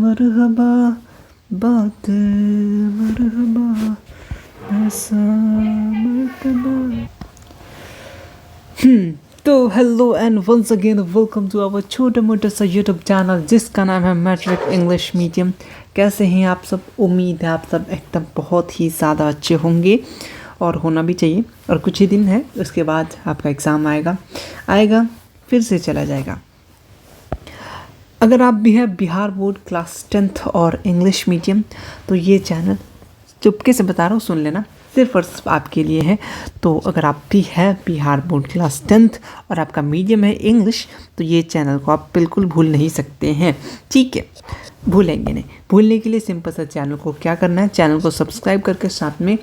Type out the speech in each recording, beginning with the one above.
मरहबा बात मरहबा ऐसा मर्तबा। तो hello and once again welcome to our छोटा मोटा सा यूट्यूब चैनल जिसका नाम है मैट्रिक इंग्लिश मीडियम। कैसे हैं आप सब? उम्मीद है आप सब एकदम बहुत ही ज़्यादा अच्छे होंगे और होना भी चाहिए। और कुछ ही दिन है, उसके बाद आपका एग्ज़ाम आएगा फिर से चला जाएगा। अगर आप भी है बिहार बोर्ड क्लास 10th और इंग्लिश मीडियम, तो ये चैनल चुपके से बता रहा हूँ, सुन लेना, सिर्फ और सिर्फ आपके लिए है। तो अगर आप भी है बिहार बोर्ड क्लास 10th और आपका मीडियम है इंग्लिश, तो ये चैनल को आप बिल्कुल भूल नहीं सकते हैं। ठीक है, भूलेंगे नहीं। भूलने के लिए सिंपल सा चैनल को क्या करना है, चैनल को सब्सक्राइब करके साथ में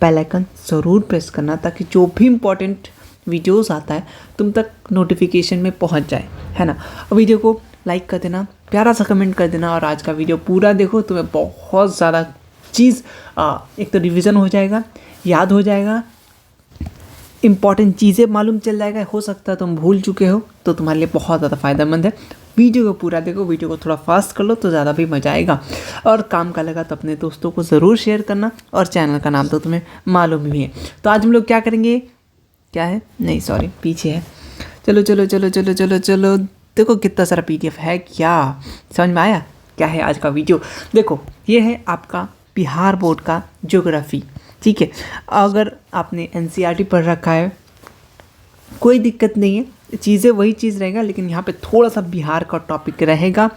बेल आइकन ज़रूर प्रेस करना, ताकि जो भी इम्पोर्टेंट वीडियोस आता है तुम तक नोटिफिकेशन में पहुंच जाए, है ना। और वीडियो को लाइक कर देना, प्यारा सा कमेंट कर देना, और आज का वीडियो पूरा देखो। तुम्हें बहुत ज़्यादा चीज़ एक तो रिवीजन हो जाएगा, याद हो जाएगा, इम्पॉर्टेंट चीज़ें मालूम चल जाएगा। हो सकता है तुम भूल चुके हो, तो तुम्हारे लिए बहुत ज़्यादा फ़ायदेमंद है। वीडियो को पूरा देखो, वीडियो को थोड़ा फास्ट कर लो तो ज़्यादा भी मज़ा आएगा। और काम का लगा तो अपने दोस्तों को ज़रूर शेयर करना, और चैनल का नाम तो तुम्हें मालूम भी है। तो आज हम लोग क्या करेंगे, क्या है, नहीं सॉरी पीछे है, चलो चलो चलो चलो चलो चलो, देखो कितना सारा PDF है, क्या समझ में आया क्या है आज का वीडियो। देखो ये है आपका बिहार बोर्ड का ज्योग्राफी। ठीक है, अगर आपने NCERT पढ़ रखा है कोई दिक्कत नहीं है, चीज़ें वही चीज़ रहेगा, लेकिन यहाँ पे थोड़ा सा बिहार का टॉपिक रहेगा।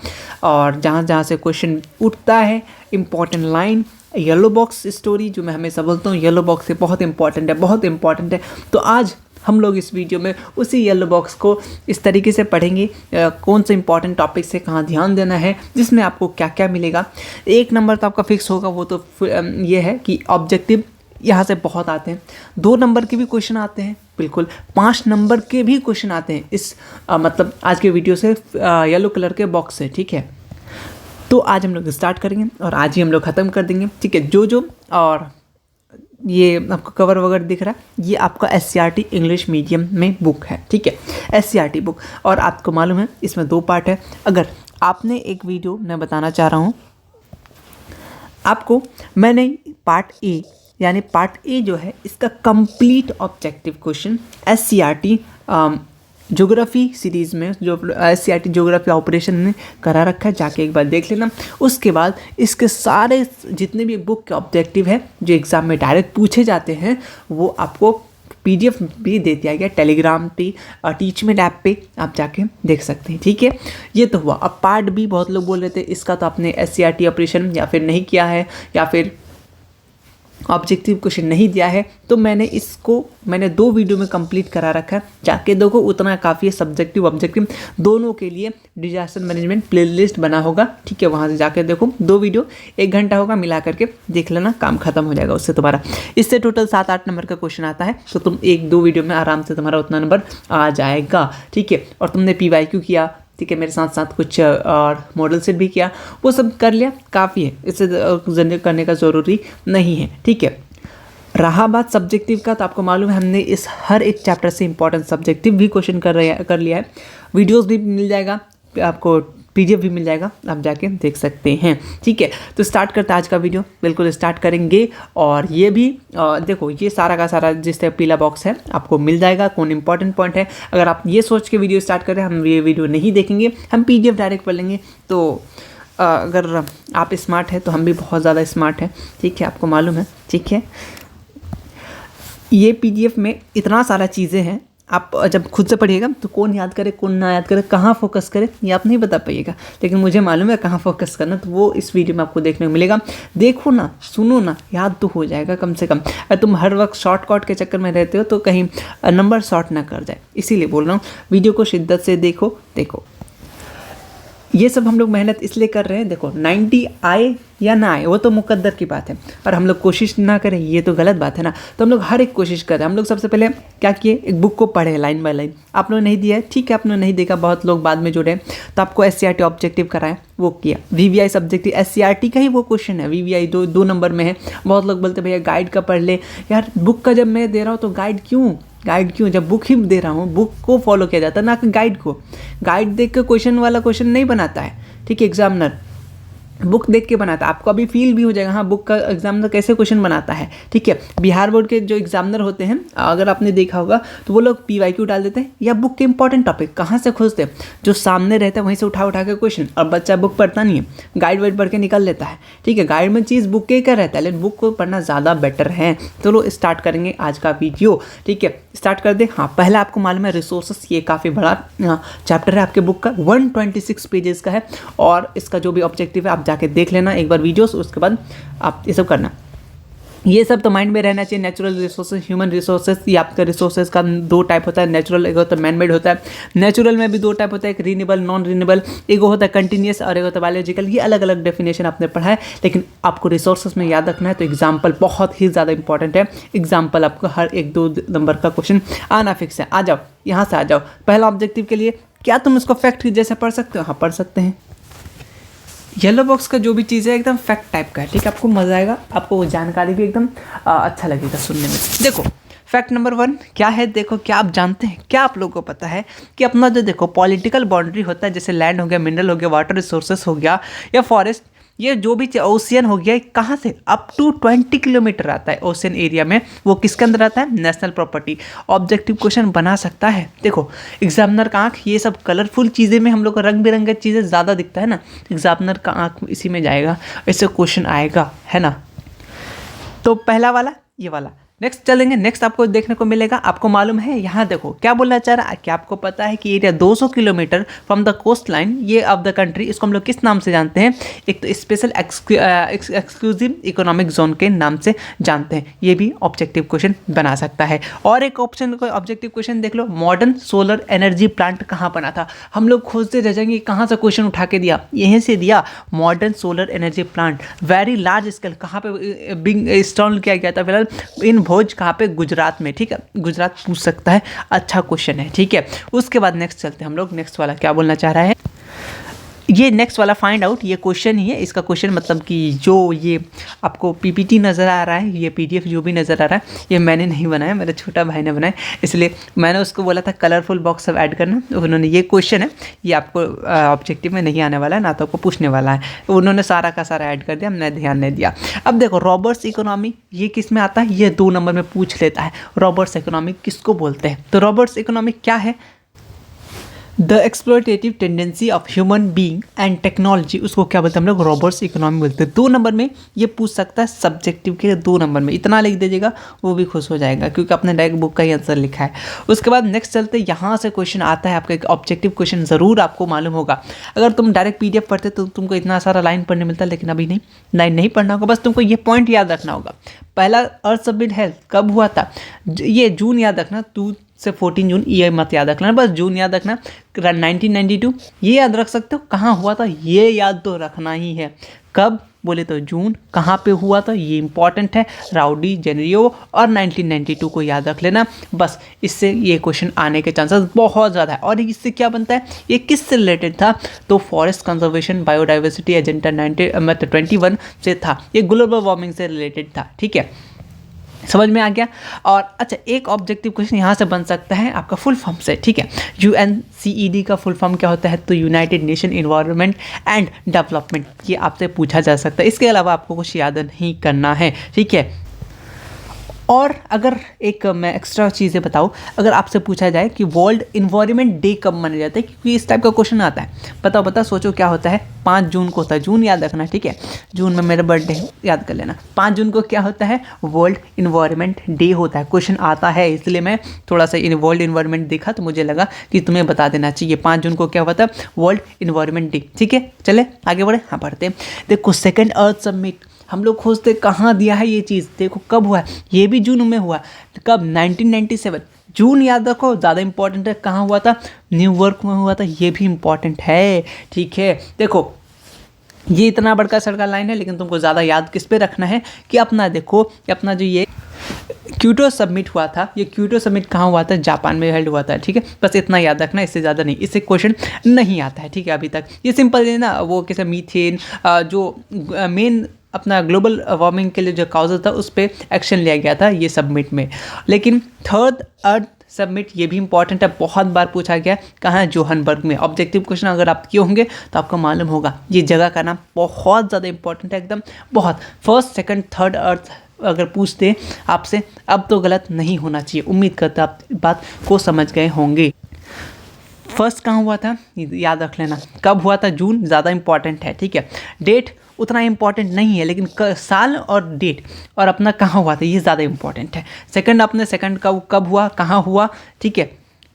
और जहाँ जहाँ से क्वेश्चन उठता है, important line, yellow box story, जो मैं हमेशा बोलता हूँ येलो बॉक्स से बहुत इंपॉर्टेंट है, बहुत इंपॉर्टेंट है। तो आज हम लोग इस वीडियो में उसी येलो बॉक्स को इस तरीके से पढ़ेंगे, कौन से इंपॉर्टेंट टॉपिक से कहाँ ध्यान देना है, जिसमें आपको क्या क्या मिलेगा। एक नंबर तो आपका फिक्स होगा, वो तो ये है कि ऑब्जेक्टिव यहाँ से बहुत आते हैं। 2 नंबर के भी क्वेश्चन आते हैं, बिल्कुल 5 नंबर के भी क्वेश्चन आते हैं इस मतलब आज के वीडियो से, येलो कलर के बॉक्स से। ठीक है, तो आज हम लोग स्टार्ट करेंगे और आज ही हम लोग ख़त्म कर देंगे। ठीक है, जो और ये आपको कवर वगैरह दिख रहा है, ये आपका SCERT इंग्लिश मीडियम में बुक है। ठीक है, SCERT बुक, और आपको मालूम है इसमें 2 पार्ट है। अगर आपने एक वीडियो मैं बताना चाह रहा हूँ आपको, मैंने पार्ट ए, यानी पार्ट ए जो है इसका complete objective question SCERT geography series में, जो SCERT ज्योग्राफी ऑपरेशन ने करा रखा है, जाके एक बार देख लेना। उसके बाद इसके सारे जितने भी बुक के ऑब्जेक्टिव है जो एग्ज़ाम में डायरेक्ट पूछे जाते हैं, वो आपको PDF भी दे दिया गया टेलीग्राम पे और टीचमेंट ऐप पे, आप जाके देख सकते हैं। ठीक है, ये तो हुआ। अब पार्ट बी, बहुत लोग बोल रहे थे इसका तो आपने SCERT ऑपरेशन या फिर नहीं किया है, या फिर ऑब्जेक्टिव क्वेश्चन नहीं दिया है, तो मैंने 2 वीडियो में कंप्लीट करा रखा है, जाके देखो, उतना काफ़ी है। सब्जेक्टिव ऑब्जेक्टिव दोनों के लिए डिजास्टर मैनेजमेंट प्लेलिस्ट बना होगा। ठीक है, वहाँ से जाके देखो, 2 वीडियो 1 घंटा होगा, मिला करके देख लेना, काम खत्म हो जाएगा उससे तुम्हारा। इससे टोटल 7-8 नंबर का क्वेश्चन आता है, तो तुम 1-2 वीडियो में आराम से तुम्हारा उतना नंबर आ जाएगा। ठीक है, और तुमने PYQ किया, ठीक है, मेरे साथ साथ कुछ और मॉडल सेट भी किया, वो सब कर लिया, काफ़ी है, इससे जनरेट करने का ज़रूरी नहीं है। ठीक है, रहा बात सब्जेक्टिव का, तो आपको मालूम है हमने इस हर एक चैप्टर से इंपॉर्टेंट सब्जेक्टिव भी क्वेश्चन कर लिया है। वीडियोस भी मिल जाएगा आपको, PDF भी मिल जाएगा, आप जाके देख सकते हैं। ठीक है, तो स्टार्ट करते हैं आज का वीडियो, बिल्कुल स्टार्ट करेंगे। और ये भी देखो, ये सारा का सारा जिस तरह पीला बॉक्स है आपको मिल जाएगा, कौन इंपॉर्टेंट पॉइंट है। अगर आप ये सोच के वीडियो स्टार्ट करें हम ये वीडियो नहीं देखेंगे, हम PDF डायरेक्ट पढ़ लेंगे, तो अगर आप स्मार्ट है तो हम भी बहुत ज़्यादा स्मार्ट हैं। ठीक है, आपको मालूम है। ठीक है, ये PDF में इतना सारा चीज़ें हैं, आप जब खुद से पढ़िएगा तो कौन याद करे कौन ना याद करे, कहाँ फोकस करे, ये आप नहीं बता पाइएगा, लेकिन मुझे मालूम है कहाँ फोकस करना, तो वो इस वीडियो में आपको देखने को मिलेगा। देखो ना, सुनो ना, याद तो हो जाएगा कम से कम। अगर तुम हर वक्त शॉर्टकट के चक्कर में रहते हो तो कहीं नंबर शॉर्ट ना कर जाए, इसीलिए बोल रहा हूँ वीडियो को शिद्दत से देखो। ये सब हम लोग मेहनत इसलिए कर रहे हैं, देखो 90 आए या ना आए वो तो मुकद्दर की बात है, और हम लोग कोशिश ना करें ये तो गलत बात है ना। तो हम लोग हर एक कोशिश कर रहे हैं। हम लोग सबसे पहले क्या किए, एक बुक को पढ़े लाइन बाय लाइन। आप लोगों ने नहीं दिया है, ठीक है, आपने नहीं देखा, बहुत लोग बाद में जुड़े, तो आपको SCERT ऑब्जेक्टिव कराएं, वो किया। VVI सब्जेक्टिव SCERT का ही वो क्वेश्चन है, VVI 2 नंबर में है। बहुत लोग बोलते भैया गाइड का पढ़ ले, यार बुक का जब मैं दे रहा हूँ तो गाइड क्यों, जब बुक ही दे रहा हूँ, बुक को फॉलो किया जाता है ना कि गाइड को। गाइड देख के क्वेश्चन वाला क्वेश्चन नहीं बनाता है, ठीक है, एग्जामिनर। बुक देख के बनाता है, आपको अभी फील भी हो जाएगा हाँ बुक का एग्जामिनर कैसे क्वेश्चन बनाता है। ठीक है, बिहार बोर्ड के जो एग्जामिनर होते हैं अगर आपने देखा होगा तो वो लोग PYQ डाल देते हैं या बुक के इंपॉर्टेंट टॉपिक कहाँ से खोजते हैं, जो सामने रहता है वहीं से उठा के क्वेश्चन, और बच्चा बुक पढ़ता नहीं है, गाइड वाइड पढ़ के निकल लेता है। ठीक है, गाइड में चीज़ बुक के का रहता है, लेकिन बुक को पढ़ना ज़्यादा बेटर है। चलो स्टार्ट करेंगे आज का वीडियो। ठीक है, स्टार्ट कर दे। हाँ, पहला आपको मालूम है रिसोर्सेस, ये काफ़ी बड़ा चैप्टर है आपके बुक का, 126 पेजेस का है, और इसका जो भी ऑब्जेक्टिव है आप जाके देख लेना एक बार वीडियोस, उसके बाद आप ये सब करना। ये सब तो माइंड में रहना चाहिए। नेचुरल रिसोर्सेज, ह्यूमन रिसोर्सेज, ये आपका रिसोर्सेज का दो टाइप होता है, नेचुरल एक होता है मैन मेड होता है। नेचुरल में भी दो टाइप होता है, एक रीनेबल नॉन रीनेबल, एक होता है कंटिन्यूस और एक होता है बायोलॉजिकल। ये अलग अलग डेफिनेशन आपने पढ़ा है, लेकिन आपको रिसोर्सेज में याद रखना है तो एग्जाम्पल बहुत ही ज़्यादा इंपॉर्टेंट है। एग्जाम्पल आपको हर 1-2 नंबर का क्वेश्चन आना फिक्स है। आ जाओ, यहाँ से आ जाओ। पहला ऑब्जेक्टिव के लिए क्या तुम इसको फैक्ट जैसे पढ़ सकते हो? हाँ, पढ़ सकते हैं। येलो बॉक्स का जो भी चीज़ है एकदम फैक्ट टाइप का है। ठीक है, आपको मज़ा आएगा, आपको वो जानकारी भी एकदम अच्छा लगेगा सुनने में। देखो फैक्ट नंबर 1 क्या है, देखो क्या आप जानते हैं, क्या आप लोगों को पता है कि अपना जो देखो पॉलिटिकल बाउंड्री होता है, जैसे लैंड हो गया, मिनरल हो गया, वाटर रिसोर्सेस हो गया या फॉरेस्ट, ये जो भी ओशियन हो गया, कहाँ से अप टू 20 किलोमीटर आता है ओशियन एरिया में, वो किसके अंदर आता है? National property. ऑब्जेक्टिव क्वेश्चन बना सकता है। देखो एग्जामिनर का आँख ये सब कलरफुल चीज़ें में हम लोग को रंग बिरंगे चीज़ें ज़्यादा दिखता है ना, एग्जामिनर का आँख इसी में जाएगा, इससे क्वेश्चन आएगा, है ना। तो पहला वाला ये वाला। नेक्स्ट चलेंगे, नेक्स्ट आपको देखने को मिलेगा, आपको मालूम है यहाँ देखो क्या बोलना चाह रहा है, क्या आपको पता है कि area 200 kilometre from the coast line ये ऑफ द कंट्री, इसको हम लोग किस नाम से जानते हैं? एक तो स्पेशल एक्सक्लूसिव इकोनॉमिक जोन के नाम से जानते हैं। ये भी ऑब्जेक्टिव क्वेश्चन बना सकता है। और एक ऑप्शन को ऑब्जेक्टिव क्वेश्चन देख लो, मॉडर्न सोलर एनर्जी प्लांट कहाँ बना था? हम लोग खोजते रह जाएंगे कहाँ से क्वेश्चन उठा के दिया, यहीं से दिया। Modern solar energy plant very large scale कहाँ पे बिग इंस्टॉल किया गया था? फिलहाल इन भोज कहाँ पे? गुजरात में। ठीक है, गुजरात पूछ सकता है, अच्छा क्वेश्चन है। ठीक है, उसके बाद नेक्स्ट चलते हैं हम लोग। नेक्स्ट वाला क्या बोलना चाह रहा है, ये नेक्स्ट वाला फाइंड आउट, ये क्वेश्चन ही है। इसका क्वेश्चन मतलब कि जो ये आपको PPT नज़र आ रहा है, ये PDF जो भी नज़र आ रहा है, ये मैंने नहीं बनाया, मेरे छोटा भाई ने बनाया, इसलिए मैंने उसको बोला था कलरफुल बॉक्स सब ऐड करना। उन्होंने ये क्वेश्चन है, ये आपको ऑब्जेक्टिव में नहीं आने वाला है, ना तो आपको पूछने वाला है, उन्होंने सारा का सारा ऐड कर दिया, हमने ध्यान नहीं दिया। अब देखो रॉबर्ट्स इकोनॉमी, ये किस में आता है? ये 2 नंबर में पूछ लेता है। रॉबर्ट्स इकोनॉमी किसको बोलते हैं? तो रॉबर्ट्स इकोनॉमी क्या है? The exploitative tendency of human being and technology, उसको क्या बोलते हैं हम लोग? रॉबर्ट्स इकोनॉमी बोलते हैं। 2 नंबर में ये पूछ सकता है, सब्जेक्टिव के 2 नंबर में, इतना लिख दीजिएगा वो भी खुश हो जाएगा, क्योंकि आपने डायरेक्ट बुक का ही आंसर लिखा है। उसके बाद नेक्स्ट चलते, यहाँ से क्वेश्चन आता है आपका, एक ऑब्जेक्टिव क्वेश्चन ज़रूर आपको मालूम होगा। अगर तुम डायरेक्ट PDF पढ़ते तो तुमको इतना सारा लाइन पढ़ने मिलता, लेकिन अभी नहीं, लाइन नहीं पढ़ना होगा, बस तुमको ये पॉइंट याद रखना होगा। पहला अर्थ समिट हेल्थ कब हुआ था? ये जून याद रखना, 2 से 14 जून, ये मत याद रखना, बस जून याद रखना। 1992 ये याद रख सकते हो, कहाँ हुआ था ये याद तो रखना ही है। कब बोले तो जून, कहाँ पे हुआ था ये इंपॉर्टेंट है, राउडी जेनरियो, और 1992 को याद रख लेना। बस इससे ये क्वेश्चन आने के चांसेस बहुत ज़्यादा है। और इससे क्या बनता है, ये किससे रिलेटेड था? तो फॉरेस्ट कंजर्वेशन बायोडाइवर्सिटी एजेंडा 21 से था, ये ग्लोबल वार्मिंग से रिलेटेड था। ठीक है, समझ में आ गया। और अच्छा, एक ऑब्जेक्टिव क्वेश्चन यहाँ से बन सकता है आपका फुल फॉर्म से। ठीक है, UNCED का फुल फॉर्म क्या होता है? तो United nation environment and development, ये आपसे पूछा जा सकता है। इसके अलावा आपको कुछ याद नहीं करना है। ठीक है, और अगर एक मैं एक्स्ट्रा चीज़ें बताऊँ, अगर आपसे पूछा जाए कि वर्ल्ड इन्वायरमेंट डे कब मनाया जाता है, क्योंकि इस टाइप का क्वेश्चन आता है, बताओ सोचो क्या होता है? 5 जून को होता है, जून याद रखना। ठीक है, जून में मेरा बर्थडे याद कर लेना। 5 जून को क्या होता है? वर्ल्ड इन्वायरमेंट डे होता है। क्वेश्चन आता है, इसलिए मैं थोड़ा सा वर्ल्ड इन्वायरमेंट देखा तो मुझे लगा कि तुम्हें बता देना चाहिए 5 जून को क्या हुआ था, वर्ल्ड इन्वायरमेंट डे। ठीक है, चले आगे बढ़े। हाँ, बढ़ते हैं। देखो सेकेंड अर्थ समिट हम लोग खोजते कहाँ दिया है ये चीज़, देखो कब हुआ है, ये भी जून में हुआ। कब? 1997, जून याद रखो, ज़्यादा इंपॉर्टेंट है। कहाँ हुआ था? न्यूयॉर्क में हुआ था, ये भी इंपॉर्टेंट है। ठीक है, देखो ये इतना बड़का सड़का लाइन है, लेकिन तुमको ज़्यादा याद किस पे रखना है कि अपना देखो कि अपना जो ये क्योटो समिट हुआ था, ये क्योटो समिट कहाँ हुआ था? जापान में हेल्ड हुआ था। ठीक है, बस इतना याद रखना, इससे ज़्यादा नहीं, इससे क्वेश्चन नहीं आता है। ठीक है, अभी तक ये सिंपल है ना, वो कैसे मीथेन जो मेन अपना ग्लोबल वार्मिंग के लिए जो काउज था उस पर एक्शन लिया गया था ये सबमिट में। लेकिन थर्ड अर्थ सबमिट, ये भी इंपॉर्टेंट है, बहुत बार पूछा गया है। कहाँ है? जोहान्सबर्ग में। ऑब्जेक्टिव क्वेश्चन अगर आप किए होंगे तो आपको मालूम होगा ये जगह का नाम बहुत ज़्यादा इंपॉर्टेंट है, एकदम बहुत। फर्स्ट सेकंड थर्ड अर्थ अगर पूछते आपसे अब तो गलत नहीं होना चाहिए। उम्मीद करता आप बात को समझ गए होंगे। फर्स्ट कहाँ हुआ था याद रख लेना, कब हुआ था? जून, ज़्यादा इंपॉर्टेंट है, ठीक है। डेट उतना इंपॉर्टेंट नहीं है, लेकिन साल और डेट और अपना कहाँ हुआ था ये ज़्यादा इंपॉर्टेंट है। सेकंड अपने सेकंड कब हुआ, कहाँ हुआ, ठीक है,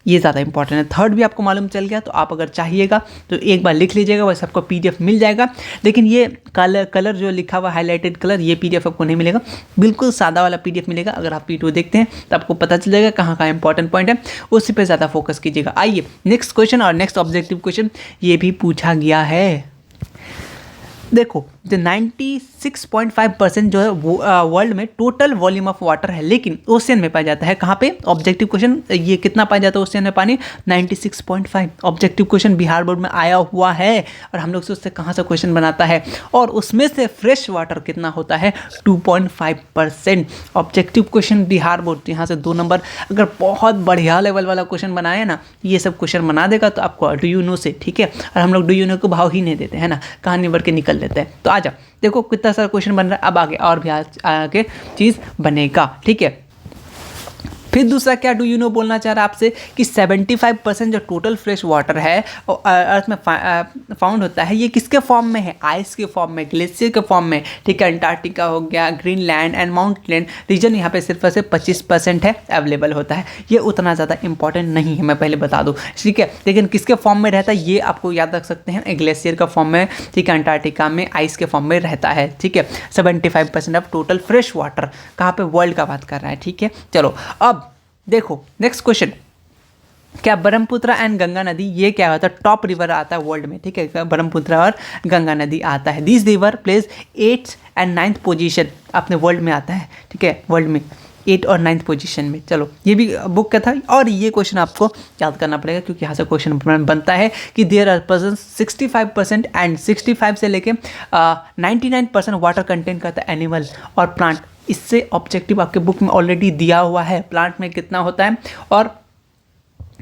ये ज़्यादा इंपॉर्टेंट है। थर्ड भी आपको मालूम चल गया तो आप अगर चाहिएगा तो एक बार लिख लीजिएगा, वैसे आपको PDF मिल जाएगा। लेकिन ये कलर जो लिखा हुआ हाईलाइटेड कलर, ये PDF आपको नहीं मिलेगा, बिल्कुल सादा वाला PDF मिलेगा। अगर आप P2 देखते हैं तो आपको पता चल जाएगा कहाँ कहाँ इंपॉर्टेंट पॉइंट है, उसी पर ज़्यादा फोकस कीजिएगा। आइए नेक्स्ट क्वेश्चन, और नेक्स्ट ऑब्जेक्टिव क्वेश्चन ये भी पूछा गया है। देखो जो 96.5% जो है वर्ल्ड में टोटल वॉल्यूम ऑफ वाटर है, लेकिन ओशियन में पाया जाता है। कहाँ पे? ऑब्जेक्टिव क्वेश्चन ये कितना पाया जाता है ओशियन में पानी? 96.5। ऑब्जेक्टिव क्वेश्चन बिहार बोर्ड में आया हुआ है और हम लोग से उससे कहाँ से क्वेश्चन बनाता है, और उसमें से फ्रेश वाटर कितना होता है? 2.5%। ऑब्जेक्टिव क्वेश्चन बिहार बोर्ड, यहाँ से 2 नंबर। अगर बहुत बढ़िया लेवल वाला क्वेश्चन बनाए ना, ये सब क्वेश्चन बना देगा तो आपको डू यू नो से, ठीक है। और हम लोग डू यू नो को भाव ही नहीं देते हैं ना, कहानी बढ़ के निकल लेते हैं। तो आ जाओ, देखो कितना सारा क्वेश्चन बन रहा है। अब आगे और भी आगे चीज़ बनेगा, ठीक है। फिर दूसरा क्या डू यू नो बोलना चाह रहा है आपसे कि 75% जो टोटल फ्रेश वाटर है अर्थ में फाउंड होता है, ये किसके फॉर्म में है? आइस के फॉर्म में, ग्लेशियर के फॉर्म में, ठीक है। अंटार्कटिका हो गया, ग्रीनलैंड एंड माउंटेन रीजन, यहाँ पे सिर्फ ऐसे 25% है अवेलेबल होता है। ये उतना ज़्यादा इंपॉर्टेंट नहीं है, मैं पहले बता दूँ, ठीक है। लेकिन किसके फॉर्म में रहता है ये आपको याद रख सकते हैं, ग्लेशियर का फॉर्म में, ठीक है। अंटार्कटिका में आइस के फॉर्म में रहता है, ठीक है। 75% ऑफ टोटल फ्रेश वाटर कहाँ पे? वर्ल्ड का बात कर रहा है, ठीक है। चलो अब देखो नेक्स्ट क्वेश्चन, क्या ब्रह्मपुत्र एंड गंगा नदी ये क्या होता है? टॉप रिवर आता है वर्ल्ड में, ठीक है। ब्रह्मपुत्र और गंगा नदी आता है। This river place 8th and 9th position अपने वर्ल्ड में आता है, ठीक है। वर्ल्ड में 8th और 9th पोजीशन में। चलो ये भी बुक का था, और ये क्वेश्चन आपको याद करना पड़ेगा क्योंकि यहाँ से क्वेश्चन बनता है कि देयर आर प्रेजेंट 65% एंड 65 से लेके 99% वाटर कंटेंट करता है एनिमल और प्लांट। इससे ऑब्जेक्टिव आपके बुक में ऑलरेडी दिया हुआ है, प्लांट में कितना होता है और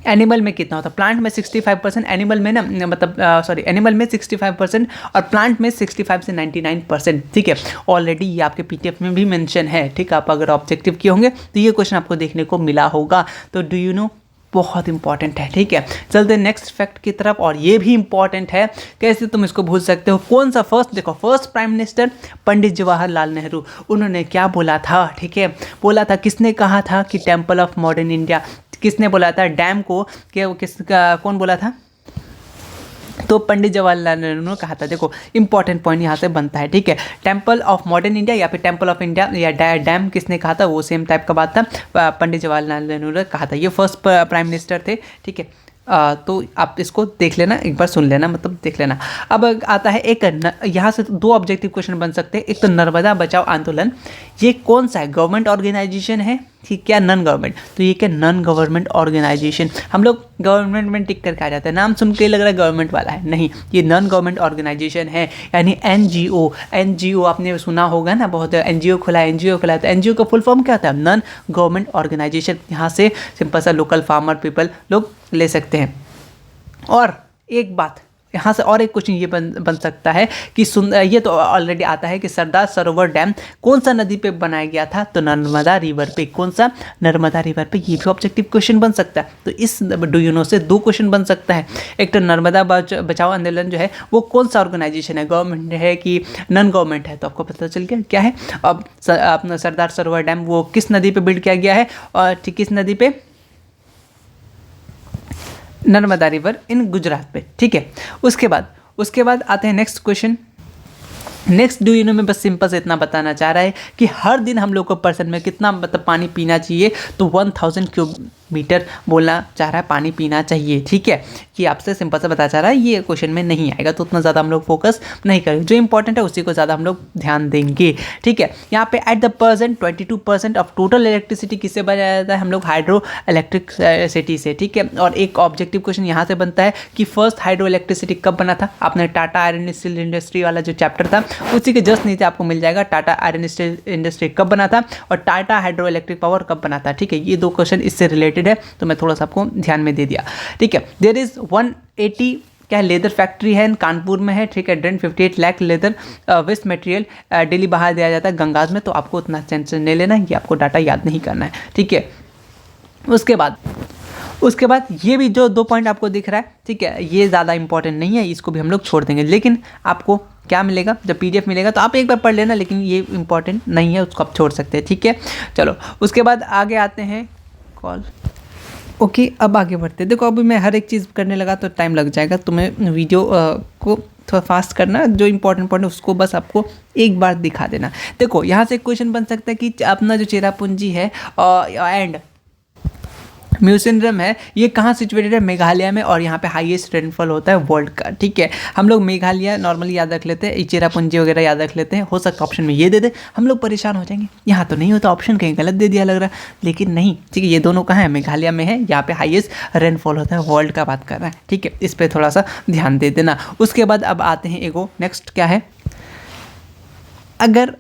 एनिमल में कितना होता है। प्लांट में 65%, एनिमल में ना मतलब एनिमल में 65% और प्लांट में 65 से 99%, ठीक है। ऑलरेडी ये आपके PDF में भी मेंशन है, ठीक है। आप अगर ऑब्जेक्टिव किए होंगे तो ये क्वेश्चन आपको देखने को मिला होगा। तो डू यू नो बहुत इंपॉर्टेंट है, ठीक है। चलते नेक्स्ट फैक्ट की तरफ, और ये भी इंपॉर्टेंट है, कैसे तुम इसको भूल सकते हो। कौन सा? फर्स्ट देखो, first prime minister Pandit Jawaharlal Nehru, उन्होंने क्या बोला था, ठीक है। बोला था, किसने कहा था कि टेम्पल ऑफ मॉडर्न इंडिया, किसने बोला था? डैम को कौन बोला था? तो पंडित जवाहरलाल नेहरू ने कहा था। देखो इंपॉर्टेंट पॉइंट यहाँ से बनता है, ठीक है। टेम्पल ऑफ मॉडर्न इंडिया या फिर टेम्पल ऑफ इंडिया या डैम किसने कहा था? वो सेम टाइप का बात था, पंडित जवाहरलाल नेहरू ने कहा था। ये फर्स्ट प्राइम मिनिस्टर थे, ठीक है। तो आप इसको देख लेना, एक बार सुन लेना, मतलब देख लेना। अब आता है एक यहाँ से 2 ऑब्जेक्टिव क्वेश्चन बन सकते हैं। एक तो नर्मदा बचाओ आंदोलन, ये कौन सा है? गवर्नमेंट ऑर्गेनाइजेशन है, ठीक, क्या नॉन गवर्नमेंट? तो ये क्या नॉन गवर्नमेंट ऑर्गेनाइजेशन। हम लोग गवर्नमेंट में टिक करके आ जाते हैं, नाम सुन के लग रहा है गवर्नमेंट वाला है, नहीं, ये नॉन गवर्नमेंट ऑर्गेनाइजेशन है, यानी NGO आपने सुना होगा ना, बहुत NGO खुला है, तो NGO का फुल फॉर्म क्या होता है? Non government organisation. यहाँ से सिंपल सा लोकल फार्मर पीपल लोग ले सकते हैं। और एक बात यहाँ से और एक क्वेश्चन ये बन सकता है कि ये तो ऑलरेडी आता है कि सरदार सरोवर डैम कौन सा नदी पे बनाया गया था? तो नर्मदा रिवर पे। कौन सा? नर्मदा रिवर पे। ये भी ऑब्जेक्टिव क्वेश्चन बन सकता है। तो इस डू यू नो से 2 क्वेश्चन बन सकता है। एक तो नर्मदा बचाओ आंदोलन जो है वो कौन सा ऑर्गेनाइजेशन है, गवर्नमेंट है कि नॉन गवर्नमेंट है? तो आपको पता चल गया क्या है। अब अपना सरदार सरोवर डैम वो किस नदी पे बिल्ड किया गया है, और किस नदी पे? नर्मदा रिवर इन गुजरात पे, ठीक है। उसके बाद आते हैं next question. Next do you know में बस सिंपल से इतना बताना चाह रहा है कि हर दिन हम लोग को पर्सन में कितना मतलब पानी पीना चाहिए। तो 1000 क्यूब मीटर बोलना चाह रहा है पानी पीना चाहिए, ठीक है। कि आपसे सिंपल से बता चाह रहा है, ये क्वेश्चन में नहीं आएगा तो उतना ज़्यादा हम लोग फोकस नहीं करेंगे। जो इंपॉर्टेंट है उसी को ज़्यादा हम लोग ध्यान देंगे, ठीक है। यहाँ पे at the present 22% of total electricity किससे बनाया जाता है? हम लोग हाइड्रो इलेक्ट्रिक सिटी से, ठीक है। और एक ऑब्जेक्टिव क्वेश्चन यहाँ से बनता है कि फर्स्ट हाइड्रो इलेक्ट्रिसिटी कब बना था? आपने टाटा आयरन स्टील इंडस्ट्री वाला जो चैप्टर था उसी के जस्ट नीचे आपको मिल जाएगा, टाटा आयरन स्टील इंडस्ट्री कब बना था और टाटा हाइड्रो इलेक्ट्रिक पावर कब बना था, ठीक है। ये 2 क्वेश्चन इससे रिलेटेड रिलेटेड है तो मैं थोड़ा सा आपको ध्यान में दे दिया, ठीक है। देयर इज़ 180 क्या लेदर फैक्ट्री है कानपुर में है, ठीक है। 158 lakh leather waste material daily बाहर दिया जाता है गंगाज में, तो आपको उतना टेंशन नहीं लेना है, ये आपको डाटा याद नहीं करना है, ठीक है। उसके बाद ये भी जो 2 पॉइंट आपको दिख रहा है, ठीक है, ये ज़्यादा इंपॉर्टेंट नहीं है, इसको भी हम लोग छोड़ देंगे। लेकिन आपको क्या मिलेगा, जब PDF मिलेगा तो आप एक बार पढ़ लेना, लेकिन ये इंपॉर्टेंट नहीं है, उसको आप छोड़ सकते हैं, ठीक है। चलो उसके बाद आगे आते हैं कॉल। ओके, अब आगे बढ़ते हैं। देखो अभी मैं हर एक चीज़ करने लगा तो टाइम लग जाएगा, तो मैं वीडियो को थोड़ा फास्ट करना, जो इंपॉर्टेंट पॉइंट है उसको बस आपको एक बार दिखा देना। देखो यहाँ से क्वेश्चन बन सकता है कि अपना जो चेरापूंजी है एंड म्यूसिनरम है, ये कहाँ सिचुएटेड है, मेघालय में, और यहाँ पे हाईएस्ट रेनफॉल होता है वर्ल्ड का, ठीक है। हम लोग मेघालय नॉर्मली याद रख लेते हैं, चेरापूंजी वगैरह याद रख लेते हैं, हो सकता है ऑप्शन में ये दे दे, हम लोग परेशान हो जाएंगे, यहाँ तो नहीं होता, ऑप्शन कहीं गलत दे दिया लग रहा है, लेकिन नहीं, ठीक है। ये दोनों कहाँ है, मेघालय में है, यहाँ पे हाईएस्ट रेनफॉल होता है वर्ल्ड का बात कर रहा है, ठीक है। इस पर थोड़ा सा ध्यान दे देना। उसके बाद अब आते हैं एगो नेक्स्ट क्या है, अगर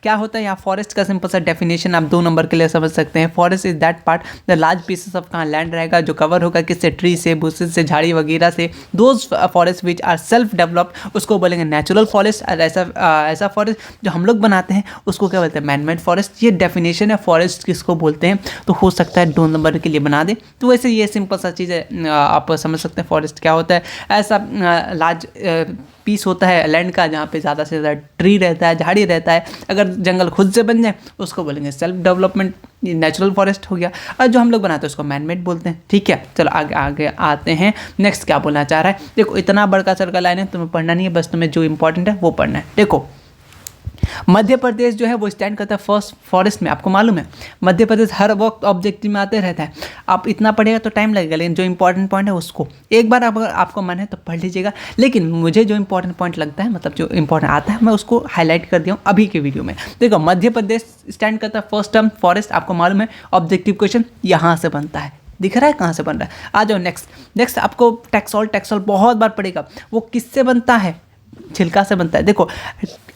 क्या होता है यहाँ फॉरेस्ट का सिंपल सा डेफिनेशन आप 2 नंबर के लिए समझ सकते हैं। Forest is that part the large pieces of कहाँ लैंड रहेगा जो कवर होगा किससे, ट्री से, बुशेस से, झाड़ी वगैरह से। Those forest which are self developed उसको बोलेंगे नेचुरल फॉरेस्ट, और ऐसा फॉरेस्ट जो हम लोग बनाते हैं उसको क्या बोलते हैं, मैन मेड फॉरेस्ट। ये डेफिनेशन है फॉरेस्ट किसको बोलते हैं, तो हो सकता है 2 नंबर के लिए बना दे। तो वैसे ये सिंपल सा चीज़ है, आप समझ सकते हैं फॉरेस्ट क्या होता है। ऐसा लार्ज पीस होता है लैंड का जहाँ पे ज़्यादा से ज़्यादा ट्री रहता है, झाड़ी रहता है। अगर जंगल खुद से बन जाए उसको बोलेंगे सेल्फ डेवलपमेंट, नेचुरल फॉरेस्ट हो गया, और जो हम लोग बनाते हैं उसको मैन मेड बोलते हैं, ठीक है। चलो आगे आते हैं। नेक्स्ट क्या बोलना चाह रहा है, देखो इतना बड़का सर्कल लाइन है, तुम्हें पढ़ना नहीं है, बस तुम्हें जो इंपॉर्टेंट है वो पढ़ना है। देखो मध्य प्रदेश जो है वो स्टैंड करता है फर्स्ट फॉरेस्ट में, आपको मालूम है मध्य प्रदेश हर वक्त ऑब्जेक्टिव में आते रहता है। आप इतना पढ़ेगा तो टाइम लगेगा, लेकिन जो इंपॉर्टेंट पॉइंट है उसको एक बार अगर आपको मन है तो पढ़ लीजिएगा। लेकिन मुझे जो इंपॉर्टेंट पॉइंट लगता है, मतलब जो इंपॉर्टेंट आता है, मैं उसको हाईलाइट कर दिया हूँ अभी के वीडियो में। देखो मध्य प्रदेश स्टैंड करता है फर्स्ट टर्म फॉरेस्ट, आपको मालूम है ऑब्जेक्टिव क्वेश्चन यहाँ से बनता है, दिख रहा है कहाँ से बन रहा है। आ जाओ नेक्स्ट आपको टैक्सोल बहुत बार पड़ेगा, वो किससे बनता है, छिलका से बनता है। देखो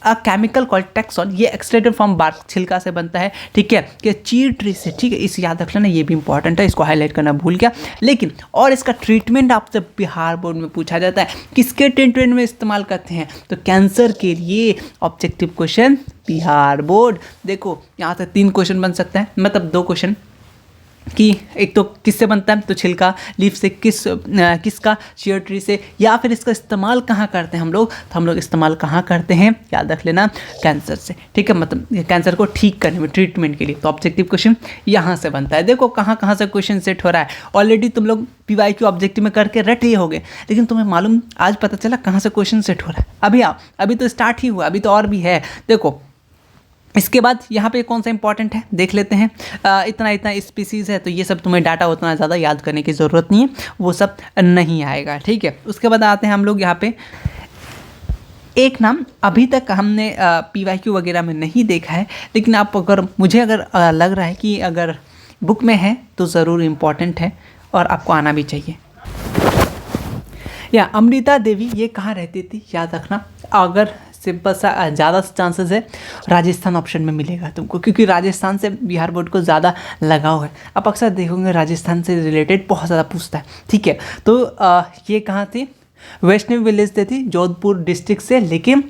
केमिकल कॉल्ड टैक्सोल, ये एक्सट्रैक्टेड फ्रॉम बार्क, छिलका से बनता है, ठीक है, कि चीड़ ट्री से, ठीक है। इसे याद रख लेना, ये भी इंपॉर्टेंट है, इसको हाईलाइट करना भूल गया। लेकिन और इसका ट्रीटमेंट आपसे बिहार बोर्ड में पूछा जाता है, किसके ट्रीटमेंट में इस्तेमाल करते हैं, तो कैंसर के लिए। Objective question Bihar board. देखो यहाँ से 3 क्वेश्चन बन सकता है, मतलब 2 क्वेश्चन कि एक तो किससे बनता है, तो छिलका लीफ से, किसका, शेयर ट्री से, या फिर इसका इस्तेमाल कहाँ करते हैं हम लोग, तो हम लोग इस्तेमाल कहाँ करते हैं, याद रख लेना कैंसर से, ठीक है, मतलब कैंसर को ठीक करने में, ट्रीटमेंट के लिए। तो ऑब्जेक्टिव क्वेश्चन यहाँ से बनता है। देखो कहाँ से क्वेश्चन सेट हो रहा है, ऑलरेडी तुम लोग PYQ ऑब्जेक्टिव में करके रट ही होगे, लेकिन तुम्हें मालूम आज पता चला कहाँ से क्वेश्चन सेट हो रहा है। अभी तो स्टार्ट ही हुआ, अभी तो और भी है। देखो इसके बाद यहाँ पे कौन सा इंपॉर्टेंट है देख लेते हैं। इतना स्पीसीज़ है, तो ये सब तुम्हें डाटा उतना ज़्यादा याद करने की ज़रूरत नहीं है, वो सब नहीं आएगा, ठीक है। उसके बाद आते हैं हम लोग यहाँ पे एक नाम अभी तक हमने PYQ वगैरह में नहीं देखा है, लेकिन आप मुझे लग रहा है कि अगर बुक में है तो ज़रूर इम्पॉर्टेंट है और आपको आना भी चाहिए। या अमृता देवी, ये कहाँ रहती थी, याद रखना। अगर सिंपल सा ज़्यादा चांसेस है राजस्थान ऑप्शन में मिलेगा तुमको, क्योंकि राजस्थान से बिहार बोर्ड को ज़्यादा लगाव है। आप अक्सर देखोगे राजस्थान से रिलेटेड बहुत ज़्यादा पूछता है, ठीक है। तो ये कहाँ थी, वैष्णवी विलेज से थी, जोधपुर डिस्ट्रिक्ट से, लेकिन